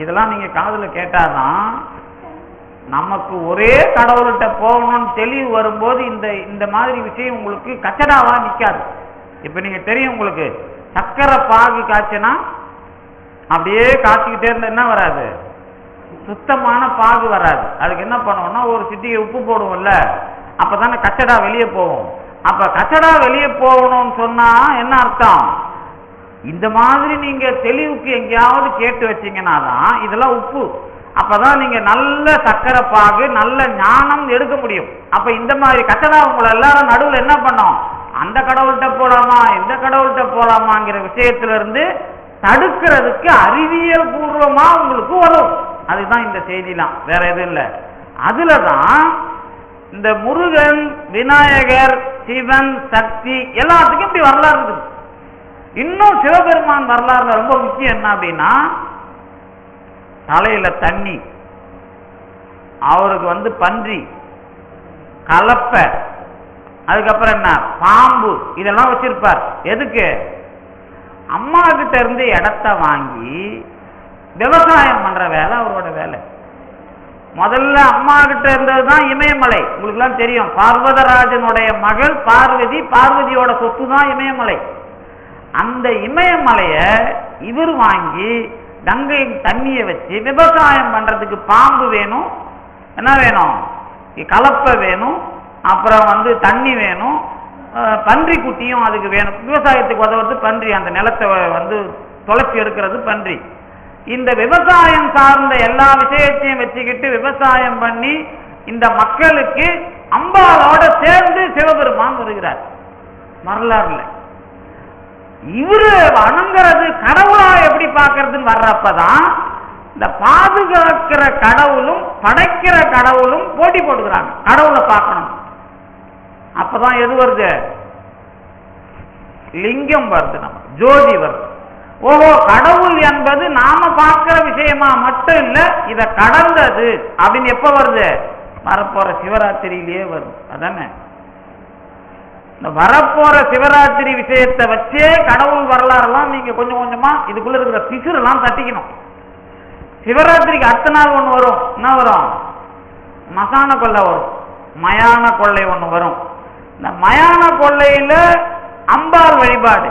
இதெல்லாம் நீங்க காதுல கேட்டாதான் நமக்கு ஒரே கடவுள்கிட்ட போகணும்னு தெளிவு வரும்போது இந்த மாதிரி விஷயம் உங்களுக்கு கச்சடாவா நிற்காது. இப்ப நீங்க தெரியும், உங்களுக்கு சக்கரை பாகு காய்ச்சினா அப்படியே காய்ச்சிக்கிட்டே இருந்தா என்ன வராது? சுத்தமான பாகு வராது. அதுக்கு என்ன பண்ணுவோம்னா ஒரு சிட்டிகை உப்பு போடுவோம்ல, அப்பதானே கச்சடா வெளியே போகும். அப்ப கச்சடா வெளியே போகணும்னு சொன்னா என்ன அர்த்தம்? இந்த மாதிரி நீங்க தெளிவுக்கு எங்கேயாவது கேட்டு வச்சீங்கன்னா தான் இதெல்லாம் உப்பு, அப்பதான் நீங்க நல்ல சக்கரை பாகு நல்ல ஞானம் எடுக்க முடியும். அப்ப இந்த மாதிரி கச்சடா உங்களை எல்லாரும் நடுவில் என்ன பண்ணோம்? அந்த கடவுள்கிட்ட போலாமா இந்த கடவுள்கிட்ட போலாமாங்கிற விஷயத்துல இருந்து தடுக்கிறதுக்கு அறிவியல் பூர்வமா உங்களுக்கு வரும். அதுதான் இந்த செய்திலாம், வேற எதுவும் இல்லை. அதுலதான் இந்த முருகன், விநாயகர், சிவன், சக்தி எல்லாத்துக்கும் இப்படி வரலாறு இருக்குது. இன்னும் சிவபெருமான் வரலாறுல ரொம்ப முக்கியம் என்ன அப்படின்னா, தலையில தண்ணி, அவருக்கு பன்றி, கலப்பை, அதுக்கப்புறம் என்ன பாம்பு, இதெல்லாம் வச்சிருப்பார். எதுக்கு? அம்மா கிட்ட இருந்து இடத்த வாங்கி விவசாயம் பண்ற வேலை அவரோட வேலை. முதல்ல அம்மா கிட்ட இருந்ததுதான் இமயமலை. உங்களுக்கு எல்லாம் தெரியும், பார்வதராஜனுடைய மகள் பார்வதி, பார்வதியோட சொத்து தான் இமயமலை. அந்த இமயமலைய இவர் வாங்கி கங்கை தண்ணியை வச்சு விவசாயம் பண்றதுக்கு பாம்பு வேணும், என்ன வேணும்? கலப்பை வேணும், அப்புறம் தண்ணி வேணும், பன்றி குட்டியும் அதுக்கு வேணும். விவசாயத்துக்கு உதவுறது பன்றி, அந்த நிலத்தை தொலைச்சி எடுக்கிறது பன்றி. இந்த விவசாயம் சார்ந்த எல்லா விஷயத்தையும் வச்சுக்கிட்டு விவசாயம் பண்ணி இந்த மக்களுக்கு அம்பாலோட சேர்ந்து சிவபெருமான் வருகிறார் வரலாறுல. இவரு வணங்குறது கடவுளா எப்படி பார்க்கறதுன்னு வர்றப்பதான் இந்த பாதுகாக்கிற கடவுளும் படைக்கிற கடவுளும் போட்டி போட்டுக்கிறாங்க. கடவுளை பார்க்கணும். அப்பதான் எது வருது? லிங்கம் வருது, நம்ம ஜோதி வருது. ஓஹோ, கடவுள் என்பது நாம பார்க்கிற விஷயமா மட்டும் இல்ல, இத கடந்தது அப்படின்னு எப்ப வருது? வரப்போற சிவராத்திரியிலேயே வருது. அதானே இந்த வரப்போற சிவராத்திரி விஷயத்தை வச்சே கடவுள் வரலாறுலாம் நீங்க கொஞ்சம் கொஞ்சமா இதுக்குள்ள இருக்கிற பிசுரெல்லாம் தட்டிக்கணும். சிவராத்திரிக்கு அடுத்த நாள் ஒண்ணு வரும். என்ன வரும்? மசான கொள்ளை வரும், மயான கொள்ளை ஒண்ணு வரும். இந்த மயான கொள்ளையில அம்பாள் வழிபாடு,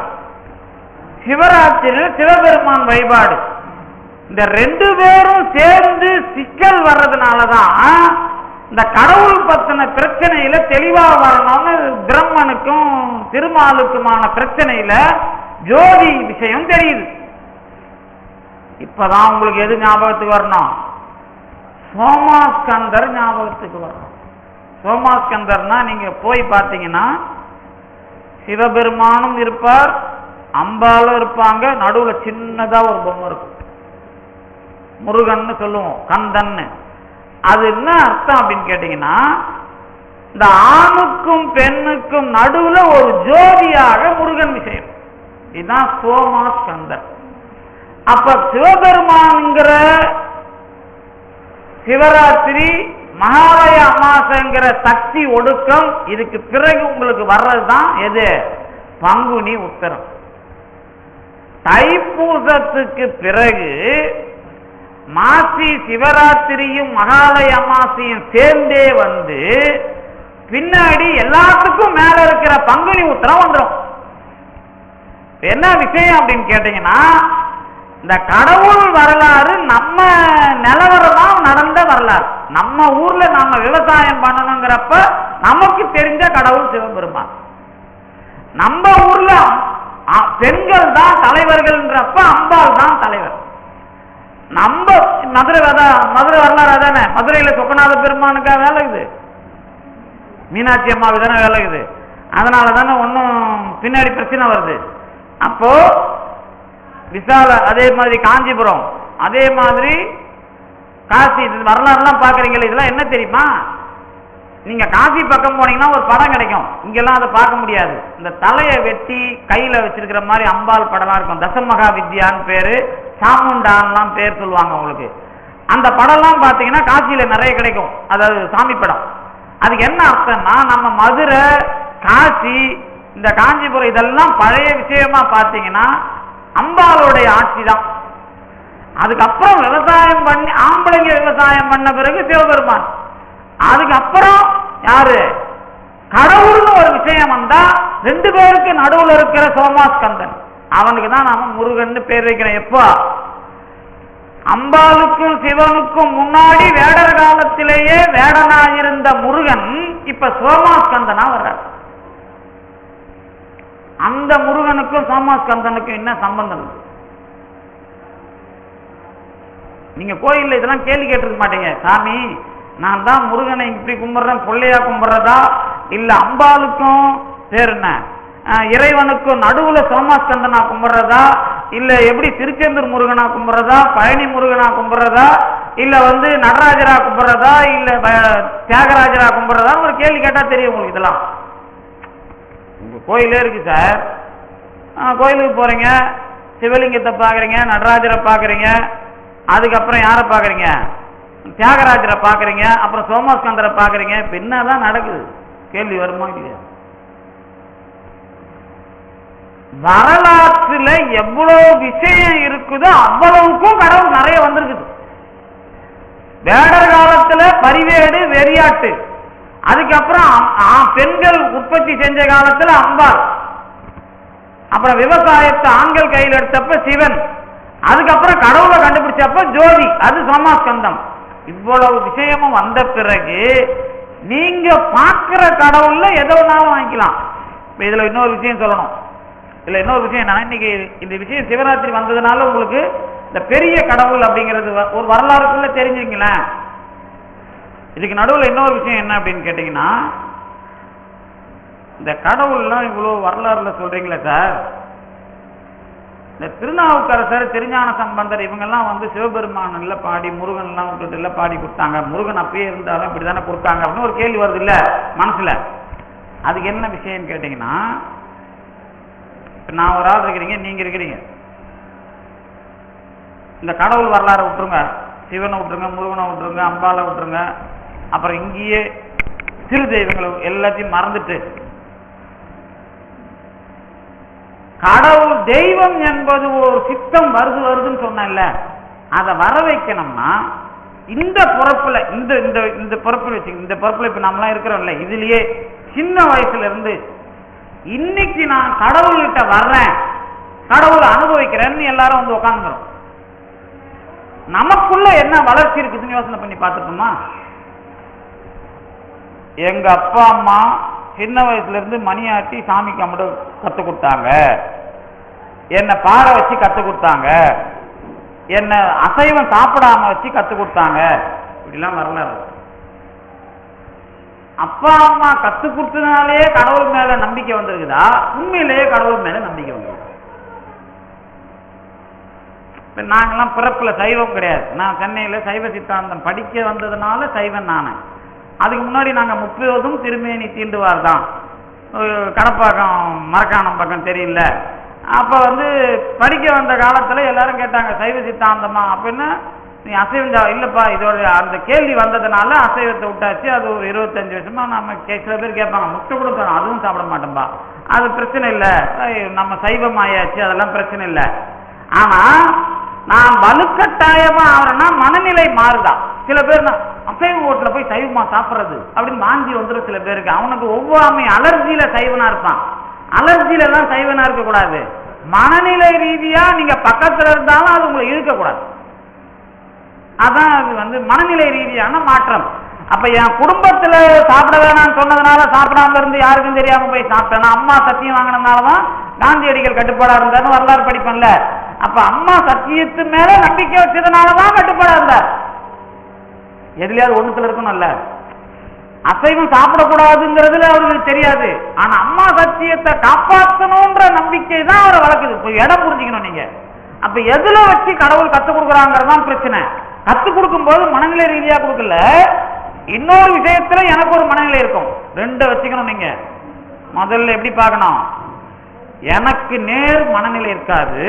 சிவராத்திரியில் சிவபெருமான் வழிபாடு. இந்த ரெண்டு பேரும் சேர்ந்து சிக்கல் வர்றதுனாலதான் இந்த கடவுள் பத்தின பிரச்சனையில தெளிவா வரணும்னு பிரம்மனுக்கும் திருமாலுக்குமான பிரச்சனையில ஜோதி விஷயம் தெரியுது. இப்பதான் உங்களுக்கு எது ஞாபகத்துக்கு வரணும்? சோமாஸ்கந்தர் ஞாபகத்துக்கு வரணும். சோமாஸ்கந்தர்னா நீங்க போய் பார்த்தீங்கன்னா சிவபெருமானும் இருப்பார், அம்பாலும் இருப்பாங்க, நடுவுல சின்னதா ஒரு பொம்மை இருக்கும், முருகன் சொல்லுவோம், கந்தன்னு. அது என்ன அர்த்தம் அப்படின்னு கேட்டீங்கன்னா, இந்த ஆணுக்கும் பெண்ணுக்கும் நடுவுல ஒரு ஜோதியாக முருகன் விஷயம். இதுதான் சோமாஸ்கந்தர். அப்ப சிவபெருமான்ங்கிற சிவராத்திரி, மகாலய அமாவாசைங்கிற சக்தி ஒடுக்கம், இதுக்கு பிறகு உங்களுக்கு வர்றதுதான் எது? பங்குனி உத்தரம். தைப்பூசத்துக்கு பிறகு மாசி சிவராத்திரியும் மகாலய அமாவாசையும் சேர்ந்தே வந்து பின்னாடி எல்லாத்துக்கும் மேல இருக்கிற பங்குனி உத்தரம் வந்துடும். என்ன விஷயம் அப்படின்னு கேட்டீங்கன்னா, இந்த கடவுள் வரலாறு நம்ம நிலவரமா நடந்த வரலாறு. நம்ம ஊர்ல நாம விவசாயம் பண்ணணுங்கிறப்ப நமக்கு தெரிஞ்ச கடவுள் சிவபெருமான். நம்ம ஊர்ல பெண்கள் தான் தலைவர்கள்ன்றப்ப அம்பாள் தான் தலைவர். நம்ம மதுரை வரலாறு அதானே. மதுரையில சொக்கநாத பெருமானுக்கா வேலை இருக்குது, மீனாட்சி அம்மாவுக்கு தானே வேலை இருக்குது. அதனால தானே ஒன்னும் பின்னாடி பிரச்சனை வருது. அப்போ விசால, அதே மாதிரி காஞ்சிபுரம், அதே மாதிரி காசி, வரலாறுலாம் பாக்குறீங்களா? இதெல்லாம் என்ன தெரியுமா? நீங்க காசி பக்கம் போனீங்கன்னா ஒரு படம் கிடைக்கும், இங்கெல்லாம் அதை பார்க்க முடியாது. இந்த தலையை வெட்டி கையில வச்சிருக்கிற மாதிரி அம்பாள் படம்லாம் இருக்கும். தசமகா வித்யான்னு பேரு, சாமுண்டான்லாம் பேர் சொல்லுவாங்க உங்களுக்கு. அந்த படம்லாம் பார்த்தீங்கன்னா காசியில நிறைய கிடைக்கும், அதாவது சாமி படம். அதுக்கு என்ன அர்த்தம்னா, நம்ம மதுரை, காசி, இந்த காஞ்சிபுரம் இதெல்லாம் பழைய விஷயமா பார்த்தீங்கன்னா அம்பாளுடைய ஆட்சி தான். அதுக்கப்புறம் விவசாயம் பண்ணி ஆம்பளைங்க விவசாயம் பண்ண பிறகு சிவபெருமான். அதுக்கப்புறம் யாரு? கடவுள்னு ஒரு விஷயம் வந்தா ரெண்டு பேருக்கு நடுவில் இருக்கிற சோமாஸ்கந்தன், அவனுக்கு தான் நாம முருகன் பேர் வைக்கிறோம். எப்போ? அம்பாளுக்கும் சிவனுக்கும் முன்னாடி வேடர் காலத்திலேயே வேடனாயிருந்த முருகன் இப்ப சோமாஸ்கந்தனா வர்றார். அந்த முருகனுக்கும் சோமாஸ்கந்தனுக்கும் என்ன சம்பந்தம்? நீங்க கோயில்ல இதெல்லாம் கேள்வி கேட்டிருக்க மாட்டீங்க. சாமி, நான் தான் முருகனை இப்படி கும்பிடுறேன், கொள்ளையா கும்பிடுறதா, இல்ல அம்பாளுக்கும் பேர் என்ன இறைவனுக்கும் நடுவுல சோமாஸ்கந்தனா கும்பிடுறதா, இல்ல எப்படி திருச்செந்தூர் முருகனா கும்பிடுறதா, பழனி முருகனா கும்பிடுறதா, இல்ல நடராஜரா கும்பிடுறதா, இல்ல தியாகராஜரா கும்பிடுறதா ஒரு கேள்வி கேட்டா தெரியும் உங்களுக்கு. இதெல்லாம் உங்க கோயிலே இருக்கு சார். கோயிலுக்கு போறீங்க, சிவலிங்கத்தை பாக்குறீங்க, நடராஜரை பாக்குறீங்க, அதுக்கப்புறம் யாரை பாக்குறீங்க? தியாகராஜரை பாக்குறீங்க, அப்புறம் சோமாஸ்கந்தரை பாக்குறீங்க. இப்ப என்னதான் நடக்குது? கேள்வி வருமா இல்லையா? வரலாற்றுல எவ்வளவு விஷயம் இருக்குதோ அவ்வளவுக்கும் கடவுள் நிறைய வந்திருக்குது. வேடர் காலத்துல பரிவேடு, வெறியாட்டு, அதுக்கப்புறம் பெண்கள் உற்பத்தி செஞ்ச காலத்துல அம்பாள், அப்புறம் விவசாயத்தை ஆண்கள் கையில் எடுத்தப்ப சிவன், அதுக்கப்புறம் கடவுளை கண்டுபிடிச்சப்ப ஜோதி, அது சோமாஸ்கந்தம். இவ்வளவு விஷயமும் வந்த பிறகு நீங்க பார்க்கிற கடவுள்ல எதை வேணாலும் வாங்கிக்கலாம். இதுல இன்னொரு விஷயம் சொல்லணும். இதுல இன்னொரு விஷயம் என்னன்னா, இன்னைக்கு இந்த விஷயம் சிவராத்திரி வந்ததுனால உங்களுக்கு இந்த பெரிய கடவுள் அப்படிங்கிறது ஒரு வரலாறுக்குள்ள தெரிஞ்சுங்களேன். இதுக்கு நடுவில் இன்னொரு விஷயம் என்ன அப்படின்னு கேட்டீங்கன்னா, இந்த கடவுள்லாம் இவ்வளவு வரலாறுல சொல்றீங்களே சார், இந்த திருநாவுக்கரசர், திருஞான சம்பந்தர் இவங்கெல்லாம் வந்து சிவபெருமான் இல்ல பாடி முருகன் எல்லாம் விட்டுட்டு இல்ல பாடி கொடுத்தாங்க, முருகன் அப்பயே இருந்தாலும் இப்படிதானே கொடுத்தாங்க அப்படின்னு ஒரு கேள்வி வருது இல்ல மனசுல. அதுக்கு என்ன விஷயம்னு கேட்டீங்கன்னா, நான் ஒரு ஆள் இருக்கிறீங்க, நீங்க இருக்கிறீங்க, இந்த கடவுள் வரலாறு விட்டுருங்க, சிவனை விட்டுருங்க, முருகனை விட்டுருங்க, அம்பாலை விட்டுருங்க, அப்புறம் இங்கேயே சிறு தெய்வங்களை எல்லாத்தையும் மறந்துட்டு கடவுள் தெய்வம் என்பது ஒரு சித்தம் வருதுன்னு சொன்னேன்ல, அதை வர வைக்கணும்னா இந்த பொறுப்புல இந்த பொறுப்புல வச்சு, இந்த பொறுப்புல இப்ப நம்மளாம் இருக்கிறோம்ல, இதுலயே சின்ன வயசுல இருந்து இன்னைக்கு நான் கடவுள்கிட்ட வர்றேன், கடவுளை அனுபவிக்கிறேன்னு எல்லாரும் வந்து உட்காந்துக்கிறோம். நமக்குள்ள என்ன வளர்ச்சி இருக்குதுன்னு யோசனை பண்ணி பார்த்துட்டோமா? எங்க அப்பா அம்மா சின்ன வயசுல இருந்து மணியாட்டி சாமி கும்பிட கத்து கொடுத்தாங்க, என்ன பாறை வச்சு கத்து கொடுத்தாங்க, என்ன அசைவம் சாப்பிடாம வச்சு கத்து கொடுத்தாங்க, இப்படிலாம் வரலாறு. அப்பா அம்மா கத்து கொடுத்ததுனாலே கடவுள் மேல நம்பிக்கை வந்திருக்குதா, உண்மையிலேயே கடவுள் மேல நம்பிக்கை வந்திருக்கு? நாங்கெல்லாம் பிறப்புல சைவம் கிடையாது. நான் சென்னையில சைவ சித்தாந்தம் படிக்க வந்ததுனால சைவன் நானே. அதுக்கு முன்னாடி நாங்க 30 திருமேனி தீண்டுவார் தான், கடப்பாக்கம் மரக்காணம் பக்கம் தெரியல. அப்ப வந்து படிக்க வந்த காலத்துல எல்லாரும் கேட்டாங்க சைவ சித்தாந்தமா அப்படின்னு. நீ அசைவம் இல்லப்பா, இதோட அந்த கேள்வி வந்ததுனால அசைவத்தை விட்டாச்சு. அது ஒரு 25 வருஷமா நம்ம சில பேர் கேட்பாங்க, முட்டை கூட தரோம், அதுவும் சாப்பிட மாட்டோம்பா, அது பிரச்சனை இல்லை, நம்ம சைவம் ஆயாச்சு, அதெல்லாம் பிரச்சனை இல்லை. ஆனா நான் வலுக்கட்டாயமா ஆகிறேன்னா மனநிலை மாறுதான். சில பேர் அசைவ ஓட்டுல போய் சைவமா சாப்பிட்றது அப்படின்னு வாங்கி வந்துடும் சில பேருக்கு. அவனுக்கு ஒவ்வாமை அலர்ஜியில சைவனா இருப்பான். அலர்ஜியில தான் சைவனா இருக்கக்கூடாது. மனநிலை ரீதியா நீங்க பக்கத்துல இருந்தாலும் அது உங்களை இழுக்கக்கூடாது. அதான் அது வந்து மனநிலை ரீதியான மாற்றம். அப்ப என் குடும்பத்துல சாப்பிட வேணாம்னு சொன்னதுனால சாப்பிடாம இருந்து யாருக்கும் தெரியாம போய் சாப்பிட்டேன். அம்மா சத்தியம் வாங்கினதுனாலதான் காந்தியடிகள் கட்டுப்பாடா இருந்தாருன்னு வரலாறு படிப்பேன்ல. அப்ப அம்மா சத்தியத்து மேல நம்பிக்கை வச்சதுனாலதான் கட்டுப்பாடா இருந்தார். எதுலயாவது ஒண்ணுத்துல இருக்கணும்ல. அசைவம் சாப்பிடக்கூடாதுங்கிறதுல அவருக்கு தெரியாது. ஆனா அம்மா சத்தியத்தை காப்பாற்றணும்ன்ற நம்பிக்கை தான் அவரை வளர்க்குது. இப்போ இடம் புரிஞ்சுக்கணும் நீங்க. அப்ப எதுல வச்சு கடவுள் கத்துக் கொடுக்குறாங்கிறதான் பிரச்சனை. கத்துக் கொடுக்கும் போது மனநிலை ரீதியா கொடுக்கல, இன்னொரு விஷயத்துல எனக்கு ஒரு மனநிலை இருக்கும். ரெண்டு வச்சுக்கணும் நீங்க. முதல்ல எப்படி பார்க்கணும், எனக்கு நேர் மனநிலை இருக்காது,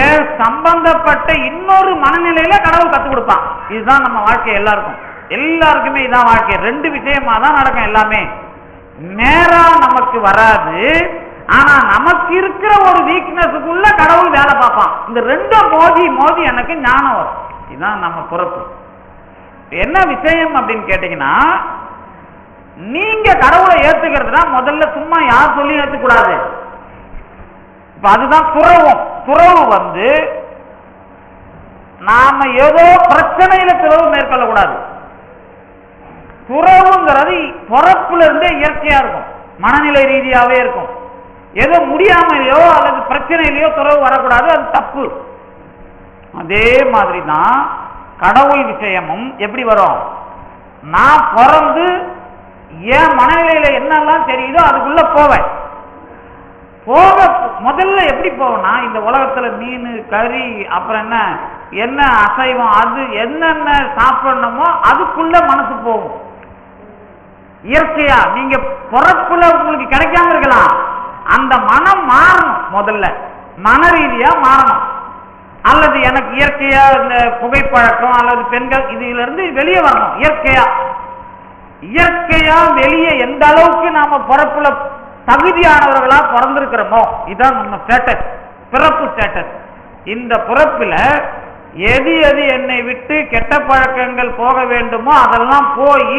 ஏன் சம்பந்தப்பட்ட இன்னொரு மனநிலையில கடவுள் கத்துக் கொடுப்பான். இதுதான் நம்ம வாழ்க்கை. எல்லாருக்குமே இதான் வாழ்க்கை. ரெண்டு விஷயமா தான் நடக்கும் எல்லாமே. நேரா நமக்கு வராது, ஆனா நமக்கு இருக்கிற ஒரு வீக்னஸுக்குள்ள கடவுள் வேலை பார்ப்பான். இந்த ரெண்டும் மோதி எனக்கு ஞானம் வரும். இதுதான் நம்ம பொறுப்பு. என்ன விஷயம் அப்படின்னு கேட்டீங்கன்னா, நீங்க கடவுளை ஏத்துக்கிறதுனா முதல்ல சும்மா யார் சொல்லி ஏத்துக்கூடாது. இப்ப அதுதான் துறவு வந்து நாம ஏதோ பிரச்சனையில துறவு மேற்கொள்ளக்கூடாது. துறவுங்கிறது பொறப்புல இருந்தே இயற்கையா இருக்கும், மனநிலை ரீதியாவே இருக்கும். ஏதோ முடியாமலையோ அல்லது பிரச்சனையிலையோ துறவு வரக்கூடாது, அது தப்பு. அதே மாதிரி தான் கடவுள் விஷயமும் எப்படி வரும், நான் பிறந்து என் மனநிலையில என்னெல்லாம் தெரியுதோ அதுக்குள்ள போவேன். முதல்ல எப்படி போவேன்னா, இந்த உலகத்துல மீன் கறி அப்புறம் என்ன அசைவம் அது என்னென்ன சாப்பிடணுமோ அதுக்குள்ள மனசு போகும். இயற்கையா நீங்க பிறப்புல உங்களுக்கு கிடைக்காம இருக்கலாம், அந்த மனம் மாறணும். முதல்ல மன ரீதியா மாறணும். அல்லது எனக்கு இயற்கையா இந்த புகைப்பழக்கம் அல்லது பெண்கள் இதுல இருந்து வெளியே வரணும். இயற்கையா வெளியே எந்த அளவுக்கு நாம பிறப்புல தகுதியானவர்களா பிறந்திருக்கிறோமோ, இதுதான் நம்ம ஸ்டேட்டஸ், பிறப்பு ஸ்டேட்டஸ். இந்த பிறப்புல எது என்னை விட்டு கெட்ட பழக்கங்கள் போக வேண்டுமோ அதெல்லாம் போய்,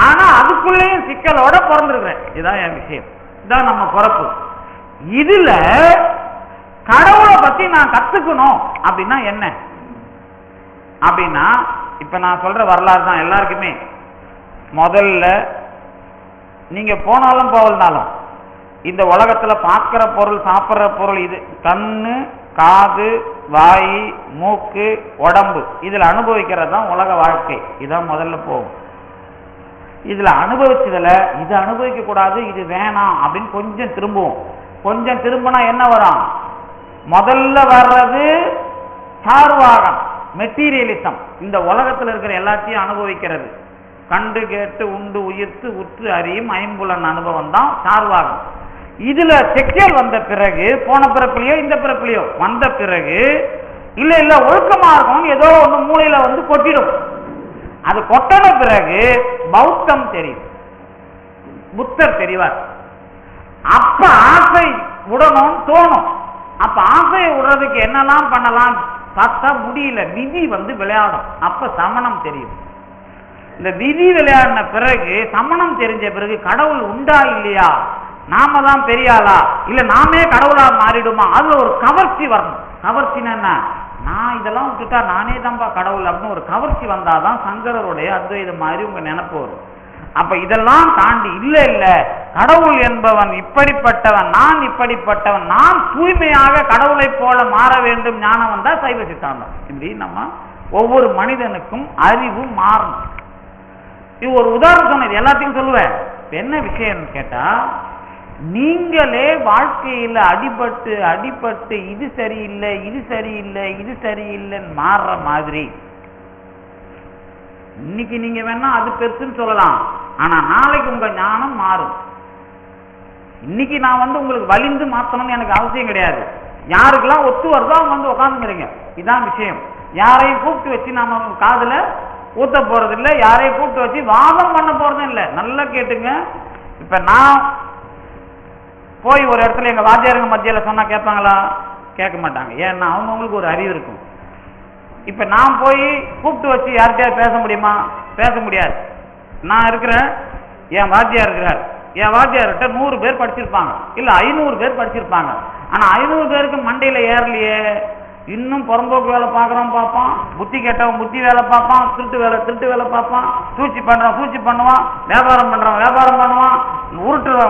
ஆனா அதுக்குள்ளேயும் சிக்கலோட பிறந்திருக்கிறேன். இதுதான் என் விஷயம். இதுதான் நம்ம பிறப்பு. இதுல கடவுளை பத்தி நான் கத்துக்கணும் அப்படின்னா என்ன அப்படின்னா, இப்ப நான் சொல்ற வரலாறு தான் எல்லாருக்குமே. முதல்ல நீங்க போனாலும் போகலனாலும் இந்த உலகத்துல பார்க்கிற பொருள் சாப்பிட்ற பொருள் இது கண்ணு காது வாய் மூக்கு உடம்பு இதுல அனுபவிக்கிறது தான் உலக வாழ்க்கை. இதான் முதல்ல போகும். இதுல அனுபவிச்சதுல இது அனுபவிக்க கூடாது, இது வேணாம் அப்படின்னு கொஞ்சம் திரும்புவோம். கொஞ்சம் திரும்பினா என்ன வரும்? முதல்ல வர்றது சார்வாகம், மெட்டீரியலிசம். இந்த உலகத்தில் இருக்கிற எல்லாத்தையும் அனுபவிக்கிறது. கண்டு கேட்டு உண்டு உயிர்த்து உற்று அறியும் ஐம்புலன் அனுபவம் தான் சார்வாகம். இதுல செக்கல் வந்த பிறகு, போன பிறப்பிலையோ இந்த பிறப்பிலையோ வந்த பிறகு, இல்ல இல்ல ஒழுக்கமா இருக்கும் ஏதோ ஒண்ணு மூளையில வந்து கொட்டிடும். அது கொட்டன பிறகு பௌத்தம் தெரியும், புத்தர் தெரிவார். அப்ப ஆசை விடணும்னு தோணும். அப்ப ஆசையை விடுறதுக்கு என்னெல்லாம் பண்ணலாம் பார்த்தா முடியல, விதி வந்து விளையாடும். அப்ப சமணம் தெரியும். இந்த விதி விளையாடின பிறகு, சமணம் தெரிஞ்ச பிறகு கடவுள் உண்டா இல்லையா, நாம தான் பெரியாளா இல்ல நாமே கடவுளா மாறிடுமா, அதுல ஒரு கவர்ச்சி வரணும். கவர்ச்சின்னா என்ன? நான் இதெல்லாம் விட்டுட்டா நானே தான்பா கடவுள் அப்படின்னு ஒரு கவர்ச்சி வந்தாதான் சங்கரருடைய அத்வைதம் மாதிரி உங்க நினைப்பு வரும். அப்ப இதெல்லாம் தாண்டி இல்ல இல்ல கடவுள் என்பவன் இப்படிப்பட்டவன், நான் இப்படிப்பட்டவன், நான் தூய்மையாக கடவுளை போல மாற வேண்டும், ஞானம் வந்தா சைவ சித்தாந்தம். இப்படி நம்ம ஒவ்வொரு மனிதனுக்கும் அறிவு மாறணும். இது ஒரு உதாரணம் சொன்னது, எல்லாத்தையும் சொல்லுவேன். என்ன விஷயம்னு கேட்டா, நீங்களே வாழ்க்கையில அடிபட்டு அடிபட்டு இது சரியில்லை இது சரியில்லை இது சரியில்லைன்னு மாறுற மாதிரி, இன்னைக்கு நீங்க வேணா அது பெருசுன்னு சொல்லலாம், ஆனா நாளைக்கு உங்க ஞானம் மாறும். இன்னைக்கு நான் வந்து உங்களுக்கு வலிந்து மாத்தணும்னு எனக்கு அவசியம் கிடையாது. யாருக்கெல்லாம் ஒத்து வருதோ அவங்க வந்து உட்காந்துக்கிறீங்க. இதான் விஷயம். யாரையும் கூப்பிட்டு வச்சு நாம காதுல ஊத்த போறது இல்லை, யாரையும் கூப்பிட்டு வச்சு வாதம் பண்ண போறதும் இல்லை. நல்லா கேட்டுங்க. இப்ப நான் போய் ஒரு இடத்துல எங்க வாத்தியாருங்க மத்தியில சொன்னா கேட்பாங்களா? கேட்க மாட்டாங்க. ஏன்னா அவங்கவுங்களுக்கு ஒரு அறிவு இருக்கும். இப்ப நான் போய் கூப்பிட்டு வச்சு யார்கிட்டயாவது பேச முடியுமா? பேச முடியாது. நான் இருக்கிறேன், என் வாத்தியார் இருக்கிறார், என் வாத்தியார்கிட்ட 100 பேர் படிச்சிருப்பாங்க, இல்ல 500 பேர் படிச்சிருப்பாங்க. ஆனா 500 பேருக்கு மண்டையில ஏறலையே. இன்னும் புறம்போக்கு வேலை பார்க்கறோம் பார்ப்பான், புத்தி கேட்டவன் புத்தி வேலை பார்ப்பான், திருட்டு வேலை பார்ப்பான், சூழ்ச்சி பண்றான் சூழ்ச்சி பண்ணுவான், வியாபாரம் பண்றான் வியாபாரம் பண்ணுவான்,